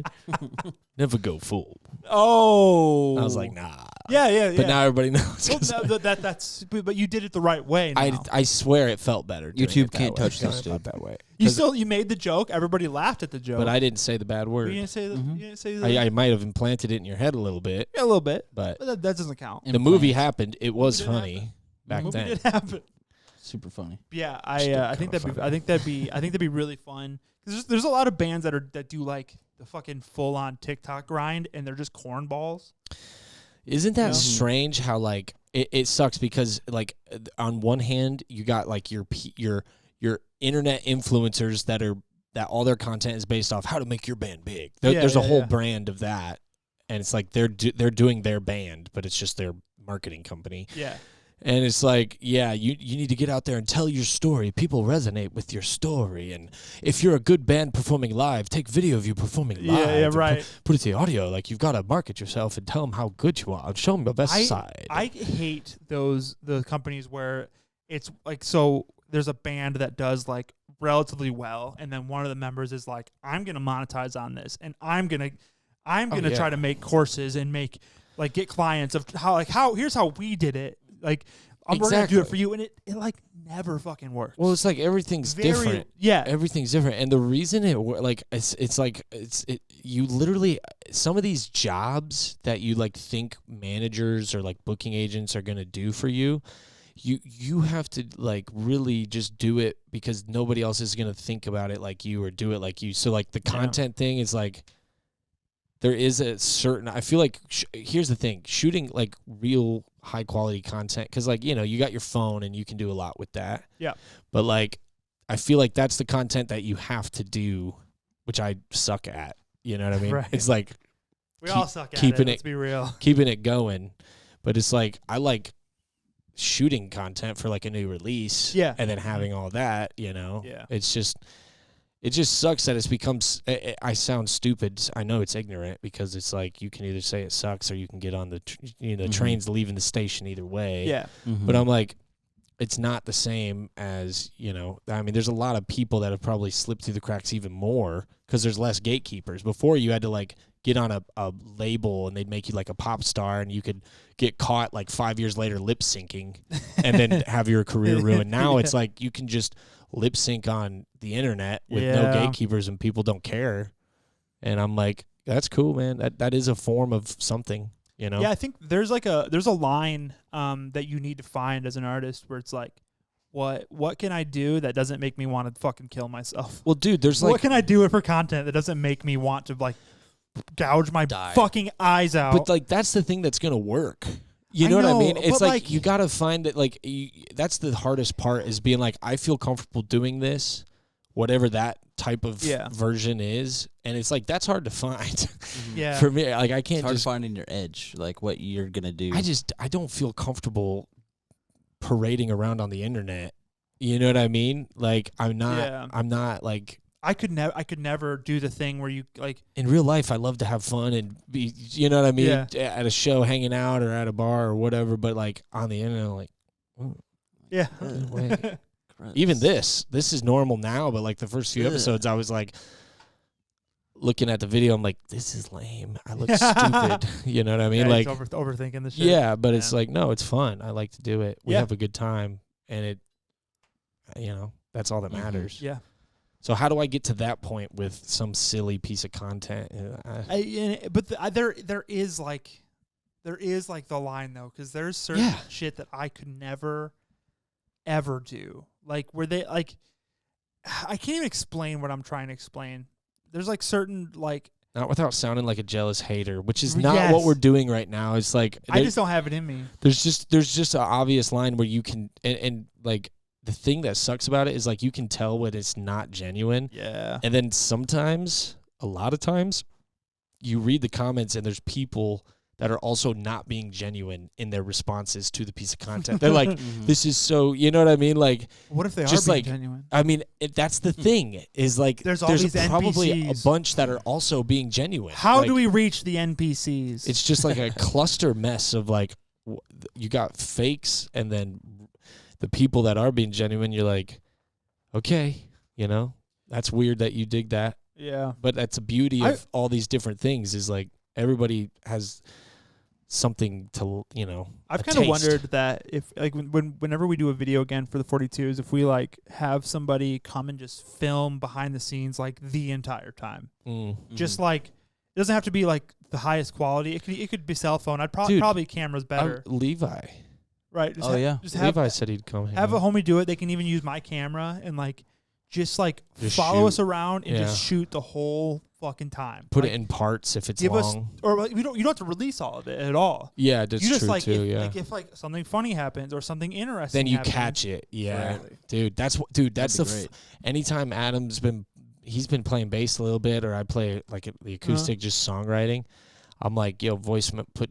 Never go full. Oh. I was like, nah. Yeah. But now everybody knows. Well, 'cause but you did it the right way. Now. I swear it felt better. doing YouTube it that can't way. touch this, It felt dude. that way. you made the joke. Everybody laughed at the joke. But I didn't say the bad You word. didn't say that. Mhm. You didn't say that. I might have implanted it in your head a little bit, Yeah, a little bit, but but that doesn't count. the movie happened. It was Movie did funny back The movie then. did happen. Super funny. Yeah, Still I think kinda that'd be really fun. 'Cause there's a lot of bands that do like the fucking full on TikTok grind, and they're just cornballs. Isn't that Yeah. strange how like it sucks because like on one hand you got like your internet influencers that all their content is based off how to make your band big. There's a whole brand of that, and it's like they're doing their band, but it's just their marketing company. Yeah, And it's like, yeah, you need to get out there and tell your story. People resonate with your story. And if you're a good band performing live, take video of you performing live. yeah, and right. Put it to the audio. Like, you've got to market yourself and tell them how good you are. Show them the best side. I hate the companies where it's like, so there's a band that does like relatively well, and then one of the members is like, I'm gonna monetize on this, and I'm gonna yeah. try to make courses and make like get clients of how here's how we did it. Like we're gonna do it Exactly. for you, and it like never fucking works. Well, it's like everything's different. Yeah, Everything's different, and the reason you literally, some of these jobs that you like think managers or like booking agents are gonna do for you, you have to like really just do it because nobody else is gonna think about it like you or do it like you. So like the content thing is like, there is a certain, I feel like here's the thing, shooting like real high quality content, because like, you know, you got your phone and you can do a lot with that. Yeah. But like, I feel like that's the content that you have to do, which I suck at. You know what I mean? Right. It's like we all suck at keeping it. Let's be real. keeping it going. But it's like, I like shooting content for like a new release. Yeah. And then having all that, you know? Yeah. It just sucks that it's become, I sound stupid. I know it's ignorant because it's like you can either say it sucks or you can get on the, train's leaving the station either way. Yeah. Mm-hmm. But I'm like, it's not the same as, I mean, there's a lot of people that have probably slipped through the cracks even more because there's less gatekeepers. Before you had to like get on a label and they'd make you like a pop star and you could get caught like 5 years later lip syncing and then have your career ruined. Now it's like you can just lip sync on the internet with no gatekeepers and people don't care. And I'm like, that's cool, man. That is a form of something, you know? Yeah, I think there's a line that you need to find as an artist where it's like, what can I do that doesn't make me want to fucking kill myself? Well, dude, there's what like, can I do for content that doesn't make me want to like gouge my fucking eyes out? but like that's the thing that's gonna work. You I know what I know, mean? It's but, like you gotta find that. Like that's the hardest part is being like, I feel comfortable doing this, whatever that type of version is, and it's like that's hard to find. Yeah, For me, like I can't It's hard just finding your edge, like what you're gonna do. I don't feel comfortable parading around on the internet. You know what I mean? Like I'm not like. I could never do the thing where you like In real life, I love to have fun and be, you know what I mean, at a show, hanging out, or at a bar or whatever. But like on the internet, I'm like, yeah. no way. Even this is normal now, but like the first few episodes, I was like looking at the video. I'm like, this is lame. I look stupid. You know what I mean? Like overthinking the shit. yeah, but it's like no, it's fun. I like to do it. We have a good time, and it, that's all that matters. Yeah. So how do I get to that point with some silly piece of content? There is like the line though, because there's certain shit that I could never, ever do. Like where they like, I can't even explain what I'm trying to explain. There's like certain like. Not without sounding like a jealous hater, which is not what we're doing right now. It's like I just don't have it in me. There's just an obvious line where you can and like. The thing that sucks about it is like you can tell when it's not genuine. Yeah. And then sometimes, a lot of times, you read the comments and there's people that are also not being genuine in their responses to the piece of content. They're like, this is so, you know what I mean? Like, what if they just are being like, genuine? I mean, that's the thing is like, there's probably NPCs. a bunch that are also being genuine. How like, do we reach the NPCs? It's just like a cluster mess of like, you got fakes and then the people that are being genuine, you're like, okay, that's weird that you dig that. Yeah. But that's the beauty of all these different things is like everybody has something to, I've kind of wondered that if like whenever we do a video again for the 42s, if we like have somebody come and just film behind the scenes like the entire time, just like it doesn't have to be like the highest quality. It could be cell phone. Probably camera's better. Levi. Right. Just Levi said he'd come. Have a homie do it. They can even use my camera and like just follow us around and just shoot the whole fucking time. Put it in parts if it's long. Or like, you don't have to release all of it at all. Yeah, that's true like, too. If like something funny happens or something interesting, then you happens, catch it. Yeah, right. dude. That's anytime Adam's been playing bass a little bit, or I play like the acoustic, just songwriting. I'm like, yo,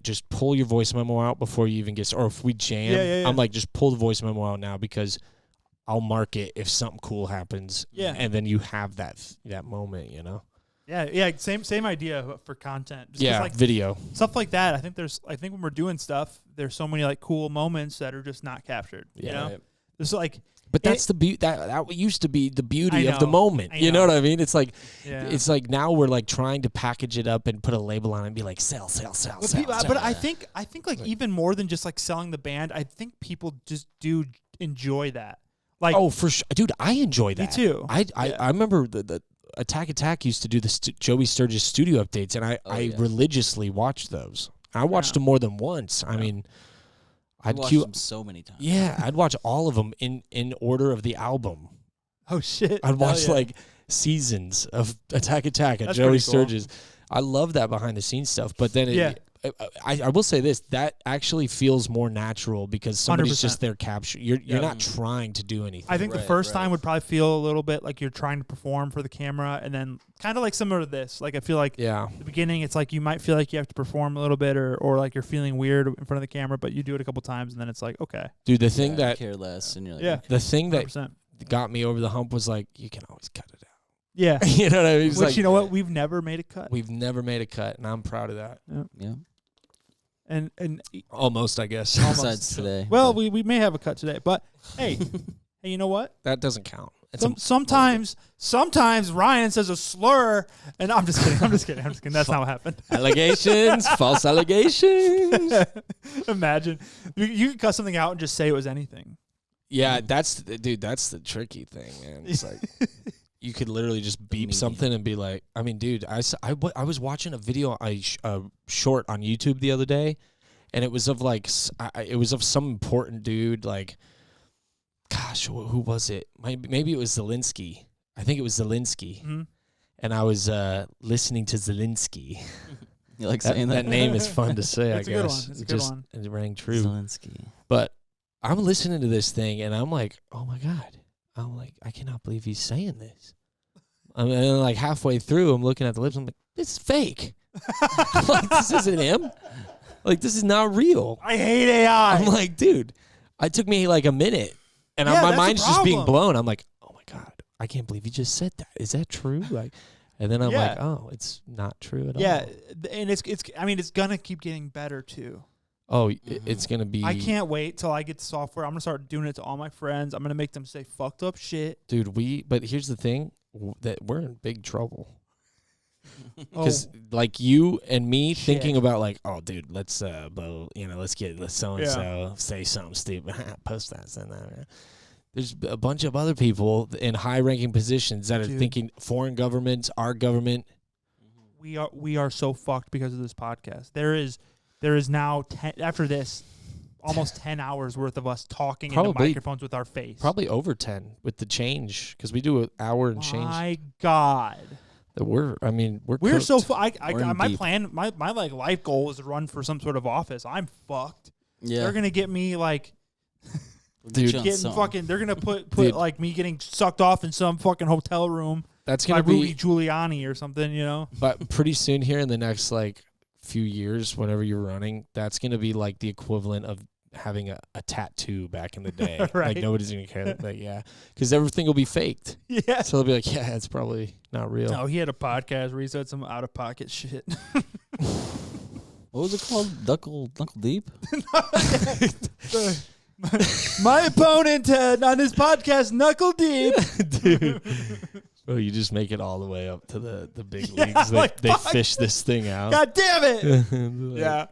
just pull your voice memo out before you even get, or if we jam, I'm like, just pull the voice memo out now because I'll mark it if something cool happens. Yeah. And then you have that moment, Yeah. Same idea for content. Just like video. Stuff like that. I think when we're doing stuff, there's so many like cool moments that are just not captured. Yeah. There's like, But that's the beauty. That used to be the beauty of the know, moment. You know what I mean? It's like Yeah. it's like now we're like trying to package it up and put a label on it and be like sell. But I think like even more than just like selling the band, I think people just do enjoy that. Like, oh, for sure, dude. I enjoy that. Me too. I remember the Attack used to do the Joey Sturgis studio updates, and I religiously watched those. I watched them more than once. I mean, I'd watched them so many times. Yeah, I'd watch all of them in order of the album. Oh shit! I'd watch like seasons of Attack and That's Joey pretty cool. Sturgis. I love that behind the scenes stuff, but then I will say this, that actually feels more natural because somebody's 100%. just there capture. You're not trying to do anything. I think the first time would probably feel a little bit like you're trying to perform for the camera, and then kind of like similar to this. Like I feel like the beginning, it's like you might feel like you have to perform a little bit, or like you're feeling weird in front of the camera, but you do it a couple times, and then it's like okay. Dude, the thing that care less, and you're like, the thing 100%. that got me over the hump was like you can always cut it out. Yeah, you know what I mean? It's which like, you know what, we've never made a cut. We've never made a cut, and I'm proud of that. Yeah. And almost, I guess. Besides today. Well, we may have a cut today, but hey, hey, you know what? That doesn't count. Sometimes Ryan says a slur, and I'm just kidding. That's not what happened. Allegations, false allegations. Imagine you could cut something out and just say it was anything. Yeah, that's the tricky thing, man. It's like you could literally just beep something and be like, I mean, dude, I was watching a video, a short on YouTube the other day, and it was of like, it was of some important dude, like, gosh, who was it? Maybe it was Zelensky. I think it was Zelensky. Mm-hmm. And I was listening to Zelensky. You like saying that? That name is fun to say, I guess. It's a good one. It rang true. Zelensky. But I'm listening to this thing, and I'm like, oh, my God. I'm like, I cannot believe he's saying this. And then, like, halfway through, I'm looking at the lips. I'm like, this is fake. Like, this isn't him. Like, this is not real. I hate AI. I'm like, dude, it took me, like, a minute. And Yeah, my that's mind's the just being problem. blown. I'm like, oh, my God. I can't believe you just said that. Is that true? Like, and then I'm like, oh, it's not true at all. Yeah, and it's gonna keep getting better too. Oh, it's gonna be. I can't wait till I get the software. I'm gonna start doing it to all my friends. I'm gonna make them say fucked up shit. Dude, but here's the thing, that we're in big trouble. Because like you and me thinking about like, oh, dude, let's let's get so and so say something stupid, post that, send that. There's a bunch of other people in high-ranking positions that are thinking foreign governments, our government. We are so fucked because of this podcast. There is now after this almost 10 hours worth of us talking into microphones with our face. Probably over 10 with the change, because we do an hour and change. My God. We're so cooked. my plan, my like life goal is to run for some sort of office. I'm fucked. Yeah. They're gonna get me like dude, they're gonna put like me getting sucked off in some fucking hotel room. That's gonna by be Rudy Giuliani or something, you know. But pretty soon here in the next like few years, whenever you're running, that's gonna be like the equivalent of having a tattoo back in the day. Right. Like nobody's gonna care. But yeah, because everything will be faked. Yeah. So they'll be like, yeah, it's probably not real. No, he had a podcast where he said some out of pocket shit. What was it called? Knuckle Deep? My opponent on his podcast, Knuckle Deep. Dude. Bro, you just make it all the way up to the big leagues. They fish this thing out. God damn it. Like, yeah.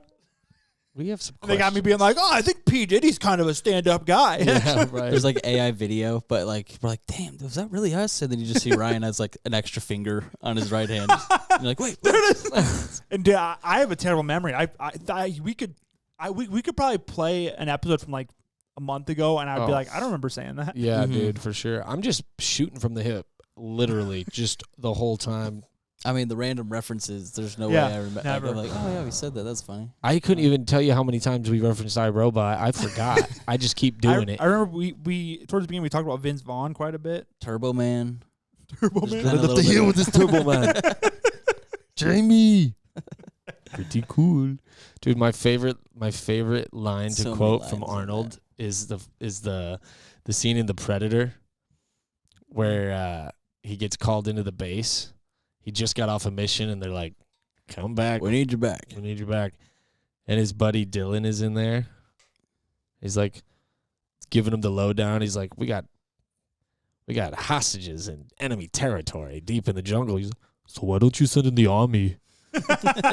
We have some They got me being like, oh, I think P. Diddy's kind of a stand-up guy. Yeah, right. There's like AI video, but like we're like, damn, was that really us? And then you just see Ryan has like an extra finger on his right hand. And you're like, wait, there it is. And I have a terrible memory. We could probably play an episode from like a month ago, and I'd be like, I don't remember saying that. Yeah, dude, for sure. I'm just shooting from the hip, literally, just the whole time. I mean, the random references, there's no way I remember. Never. I'm like, oh, yeah, we said that. That's funny. I couldn't even tell you how many times we referenced iRobot. I forgot. I just keep doing it. I remember we towards the beginning we talked about Vince Vaughn quite a bit. Turbo Man. Turbo Man. I'd love to hear with this Turbo Man. Jamie. Pretty cool. Dude, my favorite line to quote from Arnold is the scene in The Predator where he gets called into the base. He just got off a mission, and they're like, come back. We need you back. We need you back. And his buddy Dylan is in there. He's like giving him the lowdown. He's like, we got we got hostages in enemy territory deep in the jungle. He's like, so why don't you send in the army?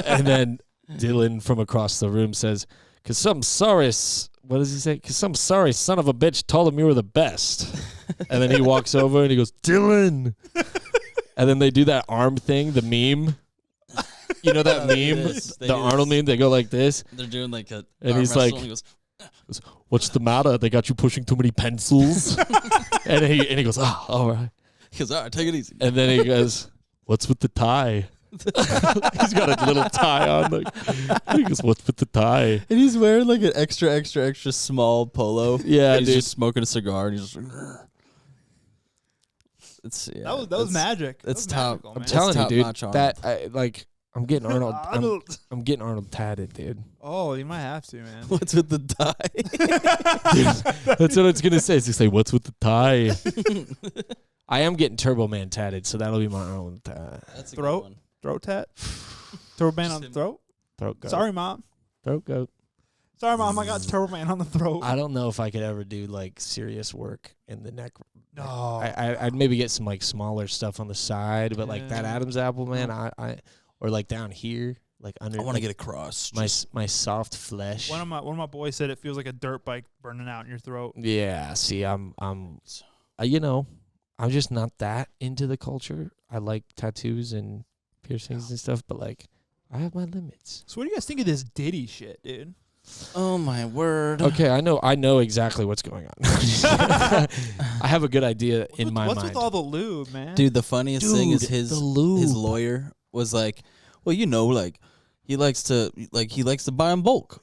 And then Dylan from across the room says, because some sorry, what does he say? Because some sorry son of a bitch told him you were the best. And then he walks over and he goes, Dylan. And then they do that arm thing, the meme. You know that meme? The Arnold meme? They go like this. They're doing like a and he's like, and he goes, what's the matter? They got you pushing too many pencils? and he goes, all right. He goes, all right, take it easy. And then he goes, what's with the tie? He's got a little tie on. Like, he goes, what's with the tie? And he's wearing like an extra small polo. Yeah, he's dude. just smoking a cigar and he's just like, that was magic. It's top. top. I'm telling you, dude. That I'm getting Arnold. I'm getting Arnold tatted, dude. Oh, you might have to, man. What's with the tie? Dude, that's what it's gonna say. It's gonna say, "What's with the tie?" I am getting Turbo Man tatted, so that'll be my Arnold tat. That's a Throat? good one. Throat tat. Turbo Man on the throat. Throat goat. Sorry, Mom. Throat goat. Sorry, Mom. I got Turbo Man on the throat. I don't know if I could ever do like serious work in the neck. No. I'd maybe get some like smaller stuff on the side, but like that Yeah. Adam's apple, man, I or like down here, like under. I want to like, get across. my soft flesh. One of my boys said it feels like a dirt bike burning out in your throat. Yeah, see, I'm you know, I'm just not that into the culture. I like tattoos and piercings and stuff, but like, I have my limits. So what do you guys think of this Diddy shit, dude? Oh my word. Okay, I know exactly what's going on. I have a good idea in my what's mind. with all the lube, man? Dude, the funniest thing is the lube. his lawyer was like, well, you know, like he likes to buy in bulk.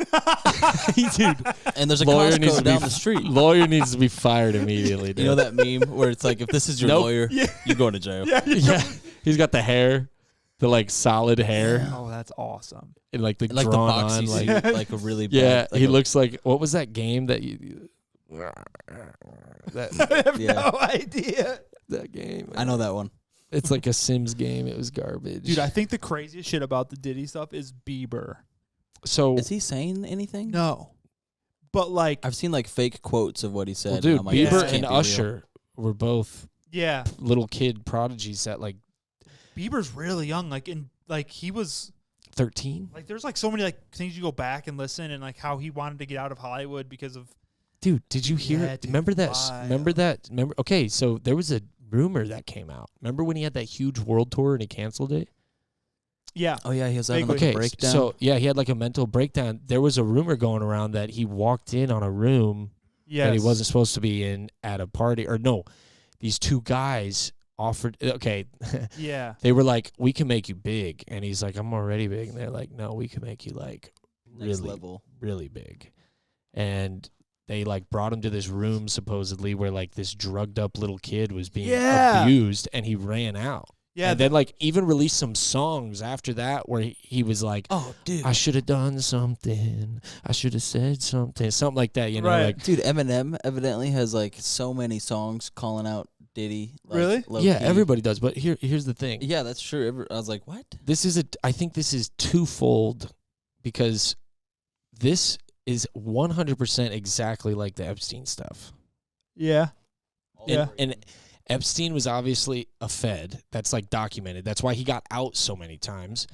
Dude, And there's a lawyer needs Costco to down be the street. lawyer needs to be fired immediately. Dude. You know that meme where it's like, if this is your Nope. lawyer, you're going to jail. Yeah, he's got the hair, the like solid hair, Oh, that's awesome. and like the Like the drawn box on, you like see, like a really yeah. bad, like He a- looks like what was that game that you? That I have Yeah. no idea. that game. I know that one. It's like a Sims game. It was garbage. Dude, I think the craziest shit about the Diddy stuff is Bieber. so Is he saying anything? No. But like, I've seen like fake quotes of what he said. well, dude, and I'm like, yeah, Bieber this it can't and be real. Usher were both yeah, little kid prodigies that like Bieber's really young. Like he was 13. like, there's like so many like things you go back and listen, and like how he wanted to get out of Hollywood because of. Dude, did you hear Yeah, it? dude, Remember that? wild. Remember? Okay, so there was a rumor that came out. Remember when he had that huge world tour and he canceled it? Yeah. Oh yeah, he was having like Vaguely. a breakdown. So yeah, he had like a mental breakdown. There was a rumor going around that he walked in on a room Yes. that he wasn't supposed to be in at a party. Or no, these two guys offered. Okay, Yeah. they were like, "We can make you big," and he's like, "I'm already big." And they're like, "No, we can make you like next really, level. really big." And they like brought him to this room supposedly where like this drugged up little kid was being Yeah. abused, and he ran out. Yeah. And then like even released some songs after that where he was like, Oh, dude. I should have done something. I should have said something. Something like that, you know, Right. like Dude, Eminem evidently has like so many songs calling out Diddy. Like, Really? low-key. yeah, everybody does. But here's the thing. Yeah, that's true. I was like, what? I think this is twofold because this is 100% exactly like the Epstein stuff. Yeah. Yeah. And Epstein was obviously a Fed. That's like documented. That's why he got out so many times.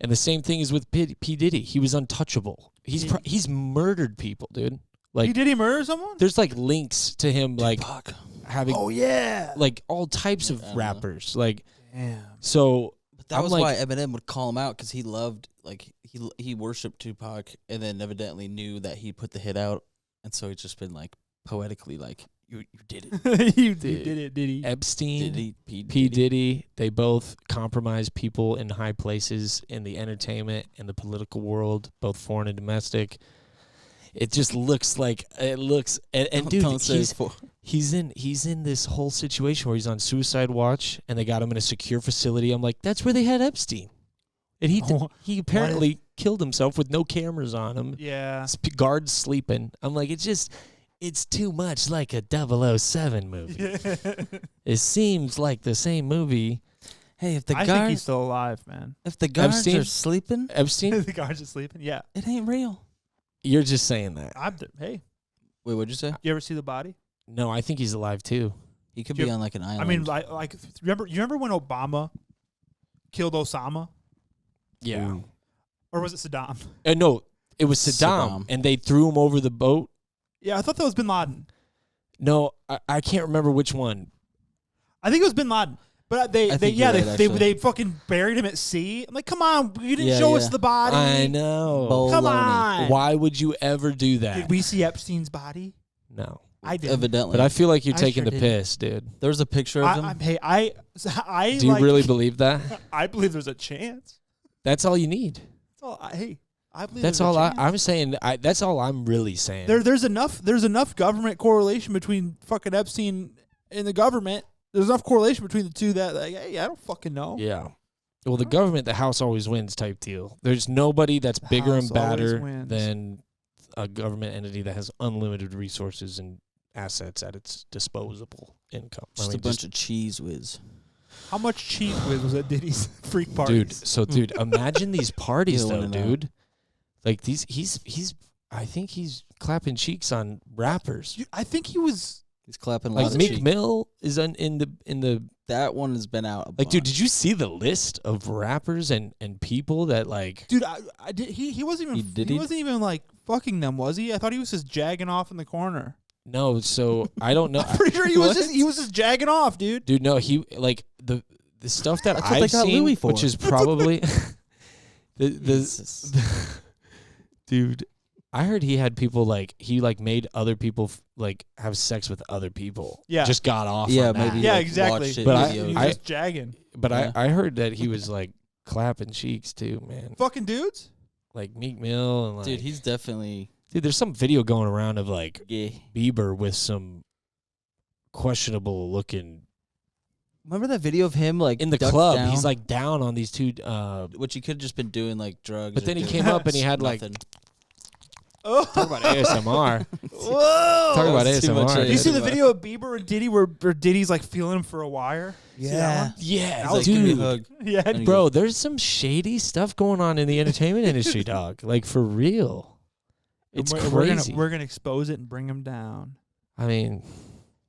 And the same thing is with P. Diddy. He was untouchable. He's murdered people, dude. Like, Did he murder someone? there's like links to him like Fuck. having Oh yeah. like all types of I don't know. rappers. Like, Damn. so But that I'm was like- why Eminem would call him out, because he loved, like, he worshipped Tupac, and then evidently knew that he put the hit out, and so he's just been like poetically like, you did it. you did it, did he? Epstein, P. P. Diddy, they both compromise people in high places in the entertainment and the political world, both foreign and domestic. It just looks like and dude, Don't say he's in this whole situation where he's on suicide watch and they got him in a secure facility. I'm like, that's where they had Epstein, and he apparently killed himself with no cameras on him. Yeah. Guards sleeping. I'm like, it's too much like a 007 movie. It seems like the same movie. Hey, if the I think he's guards still alive, man. if the guards Epstein? are sleeping, Epstein, The guards are sleeping. Yeah. it ain't real. you're just saying that. Hey, Wait, what'd you say? you ever see the body? No, I think he's alive too. He could be on like an island. I mean, like remember when Obama killed Osama? Yeah. Ooh. Or was it Saddam? No, it was Saddam, and they threw him over the boat. Yeah, I thought that was Bin Laden. No, I can't remember which one. I think it was Bin Laden. But they fucking buried him at sea. I'm like, come on, you didn't show us the body. I know. Baloney. Come on. Why would you ever do that? Did we see Epstein's body? No. I did. Evidently. But I feel like you're I taking sure the didn't. piss, dude. There's a picture of him. I Do you really believe that? I believe there's a chance. That's all you need. That's all. I believe That's there's all a chance. I'm saying. That's all I'm really saying. There's enough government correlation between fucking Epstein and the government. There's enough correlation between the two that, like, hey, I don't fucking know. Yeah. Well, the government, the house always wins type deal. There's nobody that's bigger and house always badder wins. than a government entity that has unlimited resources and assets at its disposable income. Just a bunch of cheese whiz. How much cheese whiz was at Diddy's freak parties? Dude, imagine these parties You though, wanna know. dude. Like he's I think he's clapping cheeks on rappers. I think he was. He's clapping a Like lot of Meek cheeks. Mill is in the That one has been out. like, dude. Did you see the list of rappers and people that like? Dude, I did. He wasn't even. He wasn't even like fucking them, was he? I thought he was just jagging off in the corner. No, so I don't know. I'm pretty sure he was just jagging off, dude. Dude, no, he like the stuff that That's what they I've got seen, Louis for. which is probably Jesus. dude. I heard he had people like he like made other people like have sex with other people. Yeah. Just got off. Yeah, on that. maybe. Yeah, like, exactly. watched it But He videos. was I- just jagging. But Yeah. I heard that he was like clapping cheeks too, man. Fucking dudes. Like Meek Mill and like Dude, he's definitely dude. There's some video going around of like yeah. Bieber with some questionable looking Remember that video of him like in the ducked club. down? He's like down on these two. which he could have just been doing like drugs. But or then he doing came up and he had like nothing. Oh, talk about ASMR. whoa! Talk about That's too much ASMR. Did you see the ASMR. video of Bieber and Diddy where Diddy's like feeling him for a wire? See that one? Yeah, He's like, give me a dude. hug. Yeah, And he Bro, there's some shady stuff going on in the entertainment industry, dog. Like for real. It's crazy. We're gonna expose it and bring him down. I mean,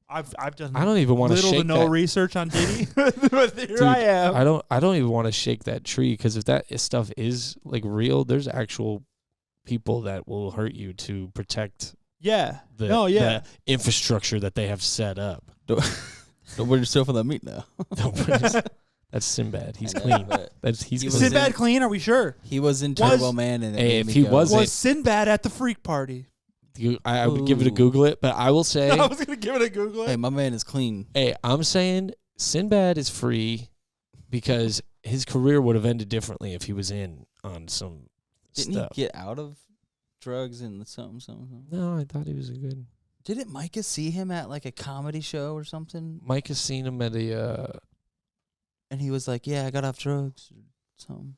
I've done. I don't even want to little shake to no that. research on Diddy, but here Dude, I am. I don't even want to shake that tree because if that stuff is like real, there's actual people that will hurt you to protect Yeah. the, yeah. the infrastructure that they have set up. Don't put yourself on that meat now. Don't put his- That's Sinbad. He's I know, clean. but He's He clean. was Sinbad in- clean? Are we sure? He was in Was- Turbo Man, and it Hey, made if me he go, wasn't- Was Sinbad at the freak party? I would give it a Ooh. Google it, but I will say, I was gonna give it a Google. hey, my man is clean. hey, I'm saying Sinbad is free because his career would have ended differently if he was in on some Didn't stuff. he get out of drugs and something? No, I thought he was a good. Didn't Micah see him at like a comedy show or something? Mike has seen him at a. And he was like, "Yeah, I got off drugs or something."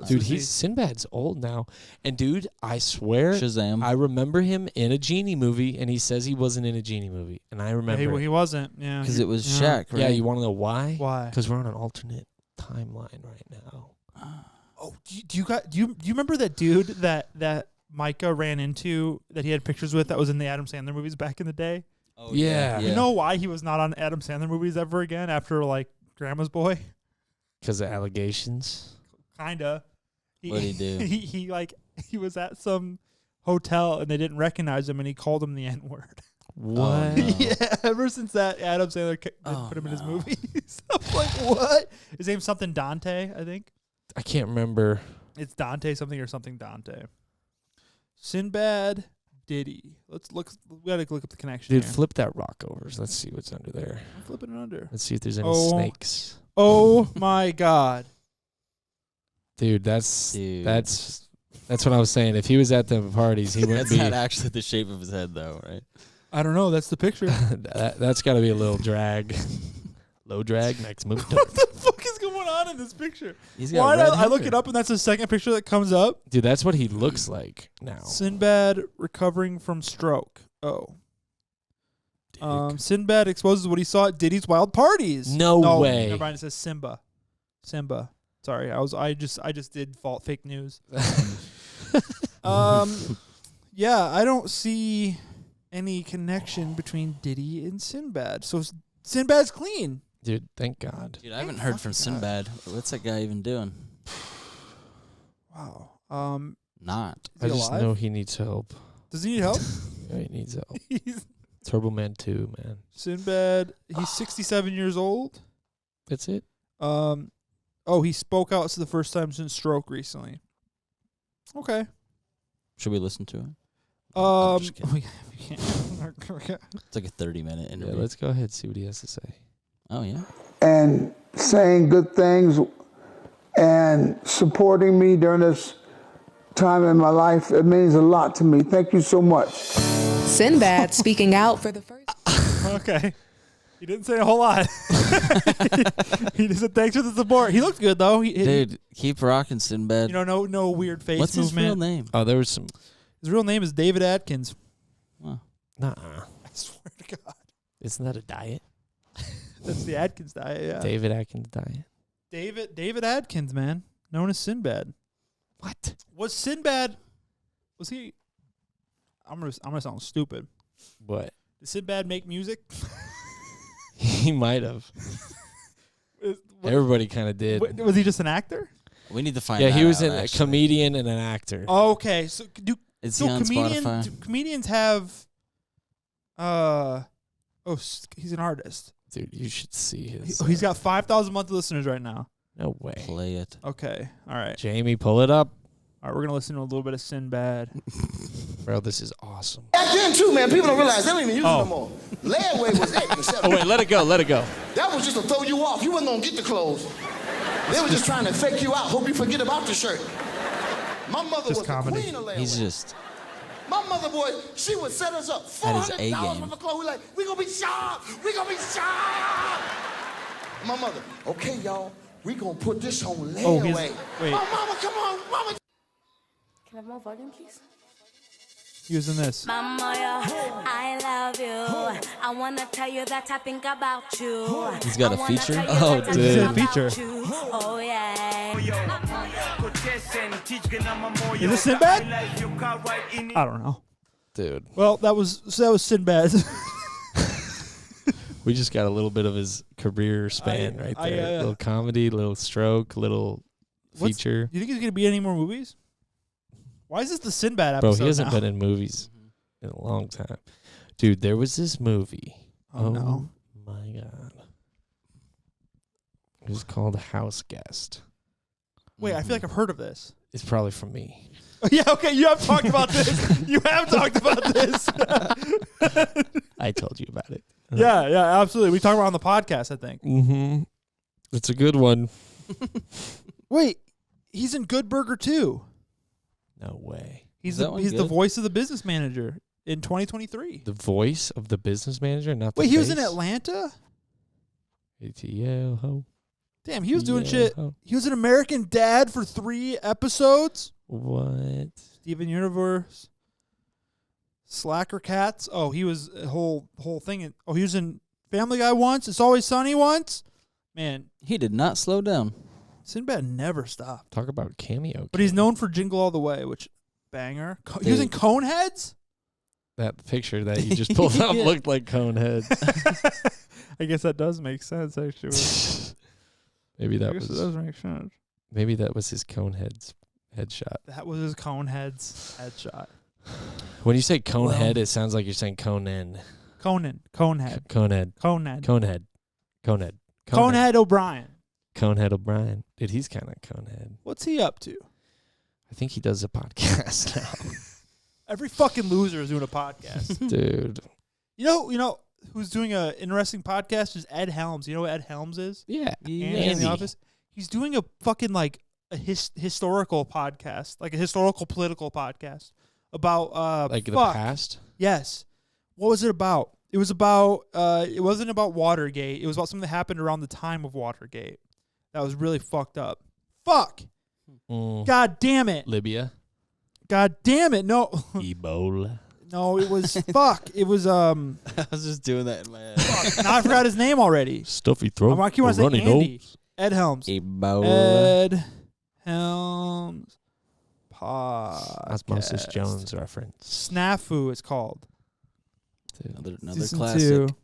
Dude, Sinbad's old now, and dude, I swear, Shazam. I remember him in a genie movie, and he says he wasn't in a genie movie, and I remember. He wasn't. Yeah. Because it was yeah. Shaq, right? Yeah, you want to know why? Why? Because we're on an alternate timeline right now. Oh, do you remember that dude that Micah ran into that he had pictures with that was in the Adam Sandler movies back in the day? Oh, Yeah. You know why he was not on Adam Sandler movies ever again after like Grandma's Boy? Because of allegations. Kinda. What'd he do? He was at some hotel and they didn't recognize him and he called him the N-word. What? no. Yeah, ever since that, Adam Sandler didn't Oh, put him in his no. movies. I'm like, what? His name's something Dante, I think. I can't remember. It's Dante something or something Dante. Sinbad, Diddy. Let's look. We gotta look up the connection. Dude, here. flip that rock over. Let's see what's under there. I'm flipping it under. Let's see if there's any Oh. snakes. Oh my God. Dude, that's Dude. that's what I was saying. If he was at the parties, he wouldn't That's be. not actually the shape of his head, though, right? I don't know. That's the picture. That's got to be a little drag. Low drag, next move. What the fuck is going on in this picture? He's got Why red did I look hair. it up and that's the second picture that comes up? Dude, that's what he looks like now. Sinbad recovering from stroke. Oh. Sinbad exposes what he saw at Diddy's wild parties. No way. Never mind. It says Simba. Sorry, I just did fake news. Yeah, I don't see any connection between Diddy and Sinbad. So Sinbad's clean. Dude, thank God. Dude, I haven't heard from Sinbad. What's that guy even doing? Wow. Not. Is I he just alive? know he needs help. Does he need help? Yeah, he needs help. He's Turbo Man 2, man. Sinbad. He's 67 years old. That's it? He spoke out for the first time since stroke recently. Okay. Should we listen to him? We just can't. It's like a 30-minute Yeah, interview. let's go ahead see what he has to say. Oh, yeah? And saying good things and supporting me during this time in my life. It means a lot to me. Thank you so much. Sinbad speaking out for the first. Okay. He didn't say a whole lot. He just said thanks for the support. He looked good though. Dude, keep rocking, Sinbad. You know, no weird face What's his movement. real name? Oh, there was some. His real name is David Atkins. Wow. Nuh-uh. I swear to God. Isn't that a diet? That's the Atkins diet, yeah. David Atkins diet. David Atkins, man. Known as Sinbad. What? Was he I'm gonna sound stupid. What? Did Sinbad make music? He might have. Everybody kind of did. Was he just an actor? We need to find Yeah, that he was out, a actually. comedian and an actor. Okay, so Is he on Spotify? do comedians have he's an artist. Dude, you should see his. He's got 5,000 monthly listeners right now. No way. Play it. Okay, all right. Jamie, pull it up. All right, we're going to listen to a little bit of Sinbad. Bro, this is awesome. Back then, too, man, people don't realize they don't even use it Oh. no more. Layaway was it. in the Oh, wait, let it go. Let it go. That was just to throw you off. You wasn't going to get the clothes. They were just trying to fake you out. Hope you forget about the shirt. My mother Just was comedy. the queen of layaway. He's just... My mother, boy, she would set us up At his $400 A-game. worth of clothes. We're like, we going to be sharp. We going to be sharp. My mother, okay, y'all, we going to put this on Oh, layaway. wait. Oh, mama, come on, mama. Can I have more volume, please? He was in this. Mama, I love you. I wanna tell you that I think about you. He's got a feature? Oh, dude. He's in a feature. Oh yeah. Is this Sinbad? I don't know. Dude, Well, that was Sinbad. we just got a little bit of his career span right there. Little comedy, little stroke, little feature. You think he's going to be in any more movies? Why is this the Sinbad Bro, episode he hasn't now? been in movies in a long time. Dude, there was this movie. Oh, no. My God. It was called House Guest. Wait, I feel like I've heard of this. It's probably from me. Yeah, okay, you have talked about this. You have talked about this. I told you about it. Yeah, absolutely. We talked about it on the podcast, I think. Mm-hmm. It's a good one. Wait, he's in Good Burger too. No way. He's that one the good? voice of the business manager in 2023. The voice of the business manager, not the Wait, he was in face? Atlanta? ATL, Damn, he was doing Yeah, shit. ho. He was an American Dad for 3 episodes. What? Steven Universe, Slacker Cats. Oh, he was a whole thing. Oh, he was in Family Guy once. It's Always Sunny once. Man, He did not slow down. Sinbad never stopped. Talk about cameo. But he's known for Jingle All the Way, which banger. He was in Dude. Coneheads. That picture that you just pulled up Yeah. looked like Conehead. I guess that does make sense, actually. Maybe I that guess it was does make sense. maybe that was his Conehead's headshot. That was his Coneheads headshot. When you say Conehead, it sounds like you're saying Conan. Conehead, Conehead. Conehead, Conehead. O'Brien. Conehead O'Brien. Dude, he's kind of Conehead. What's he up to? I think he does a podcast now. Every fucking loser is doing a podcast. Dude. You know who's doing a interesting podcast is Ed Helms. You know what Ed Helms is? Yeah. Andy in the Office. He's doing a fucking like a historical podcast, like a historical political podcast about Like the fuck. past? Yes. What was it about? It was about it wasn't about Watergate. It was about something that happened around the time of Watergate. That was really fucked up. Fuck. God damn it. Libya. God damn it. No. Ebola. No, it was fuck. It was I was just doing that in my head. now I forgot his name already. Stuffy throat. I keep wanting to say runny Andy. nose. Ed Helms. Ebola. Ed Helms podcast. Osmosis Jones reference. Snafu it's called. too. Another Season classic. 2. Give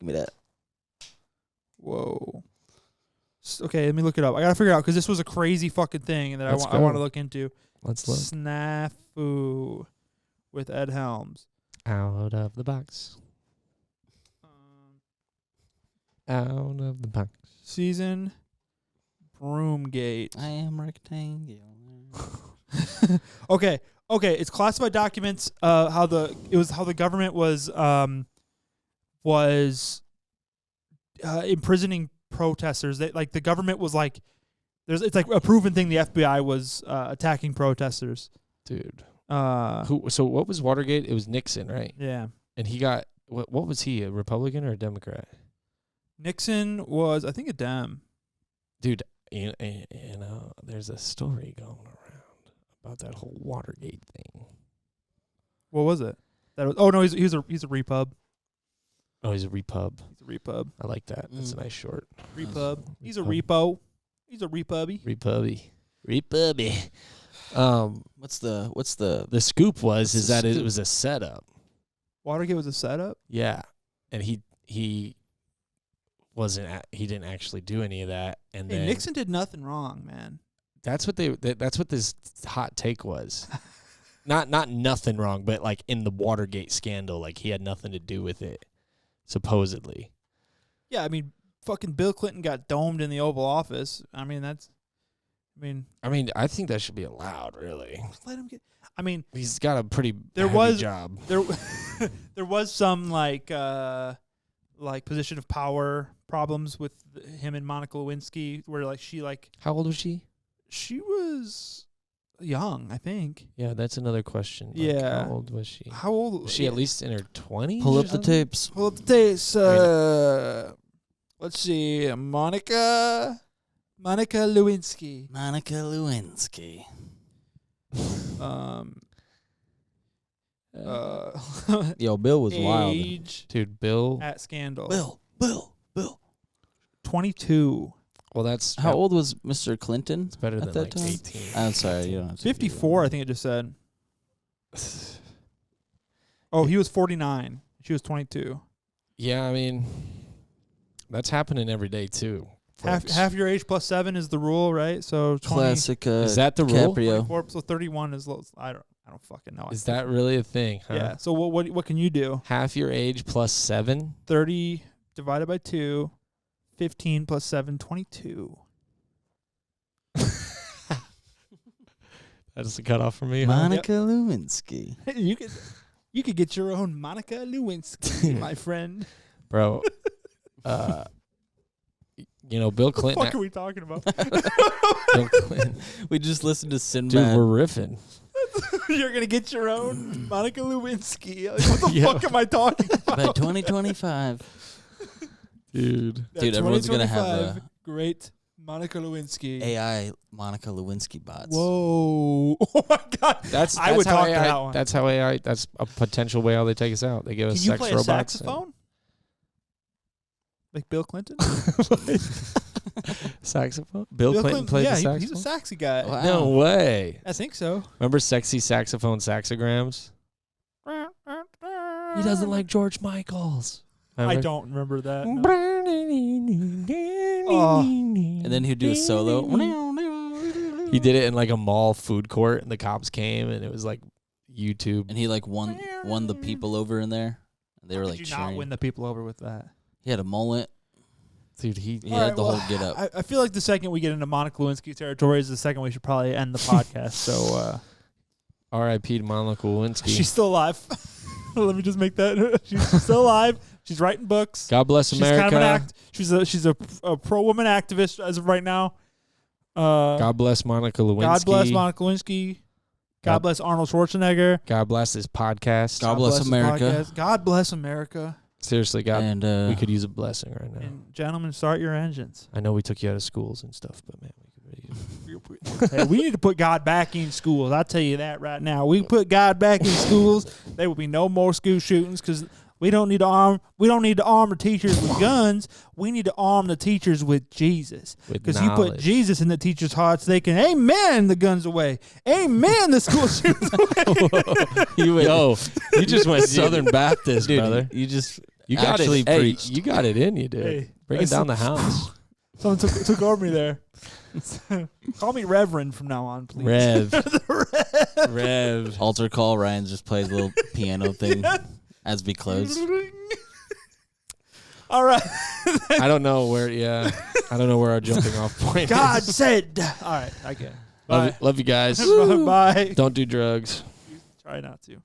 me that. Whoa. Okay, let me look it up. I gotta figure it out because this was a crazy fucking thing that I Let's want go. to look into. Let's look. Snafu with Ed Helms. Out of the box. Out of the box. Season Broomgate. I am rectangular. Okay, it's classified documents. How the government was imprisoning protesters. The government was like, it's like a proven thing. The FBI was attacking protesters. Dude. Who? So what was Watergate? It was Nixon, right? Yeah. And he got what was he? A Republican or a Democrat? Nixon was, I think, a Dem. Dude, you know, there's a story going around about that whole Watergate thing. What was it? He's a repub. Oh, he's a repub. He's a repub. I like that. That's a nice short. Repub. He's a repo. He's a repubby. Repubby. What's the The scoop is that it was a setup. Watergate was a setup? Yeah. And he didn't actually do any of that. And Hey, then Nixon did nothing wrong, man. that's what this hot take was. Not nothing wrong, but like in the Watergate scandal, like he had nothing to do with it, supposedly. Yeah, I mean, fucking Bill Clinton got domed in the Oval Office. I mean, I think that should be allowed, really. let him get. I mean, He's got a pretty there heavy was job. there was some like position of power problems with him and Monica Lewinsky, where How old was she? she was young, I think. Yeah, that's another question. Like, Yeah. How old was she? How old Was she at least in her 20s? pull up the tapes? Pull up the tapes. Let's see, Monica Lewinsky. Monica Lewinsky. Yo, Bill was wild. Age Dude, Bill. at scandal. Bill. 22. Well, that's How old was Mr. Clinton? It's better at than that like time? 18. I'm sorry, you don't have to. 54, I think it just said. Oh, he was 49. She was 22. Yeah, I mean, that's happening every day too. folks. Half your age plus 7 is the rule, right? So 20, Classic. Is that the rule? DiCaprio. 24, so 31 is low. I don't fucking know. Is that really a thing? Huh? Yeah. So what can you do? Half your age plus 7. 30 divided by 2, 15 plus 7, 22. That's the cutoff for me. Huh? Monica Lewinsky. You could get your own Monica Lewinsky, my friend. Bro. You know, Bill What the Clinton. fuck are we talking about? Bill Clinton. We just listened to Dude, Sinbad. we're riffing. You're gonna get your own Monica Lewinsky. Like, what the Yeah. fuck am I talking about? By 2025. Dude. Dude, everyone's gonna have 2025, great Monica Lewinsky. AI Monica Lewinsky bots. Whoa! Oh my god! That's I would how talk to AI, that one. That's how AI. That's a potential way how they take us out. They give us Can you sex play robots. a saxophone? Like Bill Clinton? Saxophone? Bill Clinton played the saxophone? he's a saxy guy. Wow. No way. I think so. Remember sexy saxophone saxograms? He doesn't like George Michaels. I Remember? don't remember that. no. And then he'd do a solo. He did it in like a mall food court, and the cops came, and it was like YouTube. And he like won the people over in there. And they were How like could you not cheering. win the people over with that? He had a mullet. Dude, he He All had right, the well, whole get up. I feel like the second we get into Monica Lewinsky territory is the second we should probably end the podcast. So R.I.P. to Monica Lewinsky. she's still alive. Let me just make that. She's still alive. She's writing books. God bless She's America. kind of an she's a pro woman activist as of right now. God bless Monica Lewinsky. God bless Monica Lewinsky. God bless Arnold Schwarzenegger. God bless this podcast. God bless this America. podcast. God bless America. Seriously, God, And we could use a blessing right now. And gentlemen, start your engines. I know we took you out of schools and stuff, but man, we could really use Hey, we need to put God back in schools. I'll tell you that right now. We put God back in schools, there will be no more school shootings because We don't need to arm the teachers with guns. We need to arm the teachers with Jesus. Because you put Jesus in the teachers' hearts, they can amen the guns away. Amen the school shootings away. You just went Southern Baptist, Dude, brother. You got actually it. Hey, preached. you got it in you, dude. Hey, Bring it down the house. Someone took over me there. Call me Reverend from now on, please. Rev. Altar call. Ryan just plays a little piano thing as we close. All right. I don't know where. Yeah, I don't know where our jumping off point. God is. said. All right. Okay. Bye. Love you guys. Bye. Don't do drugs. Try not to.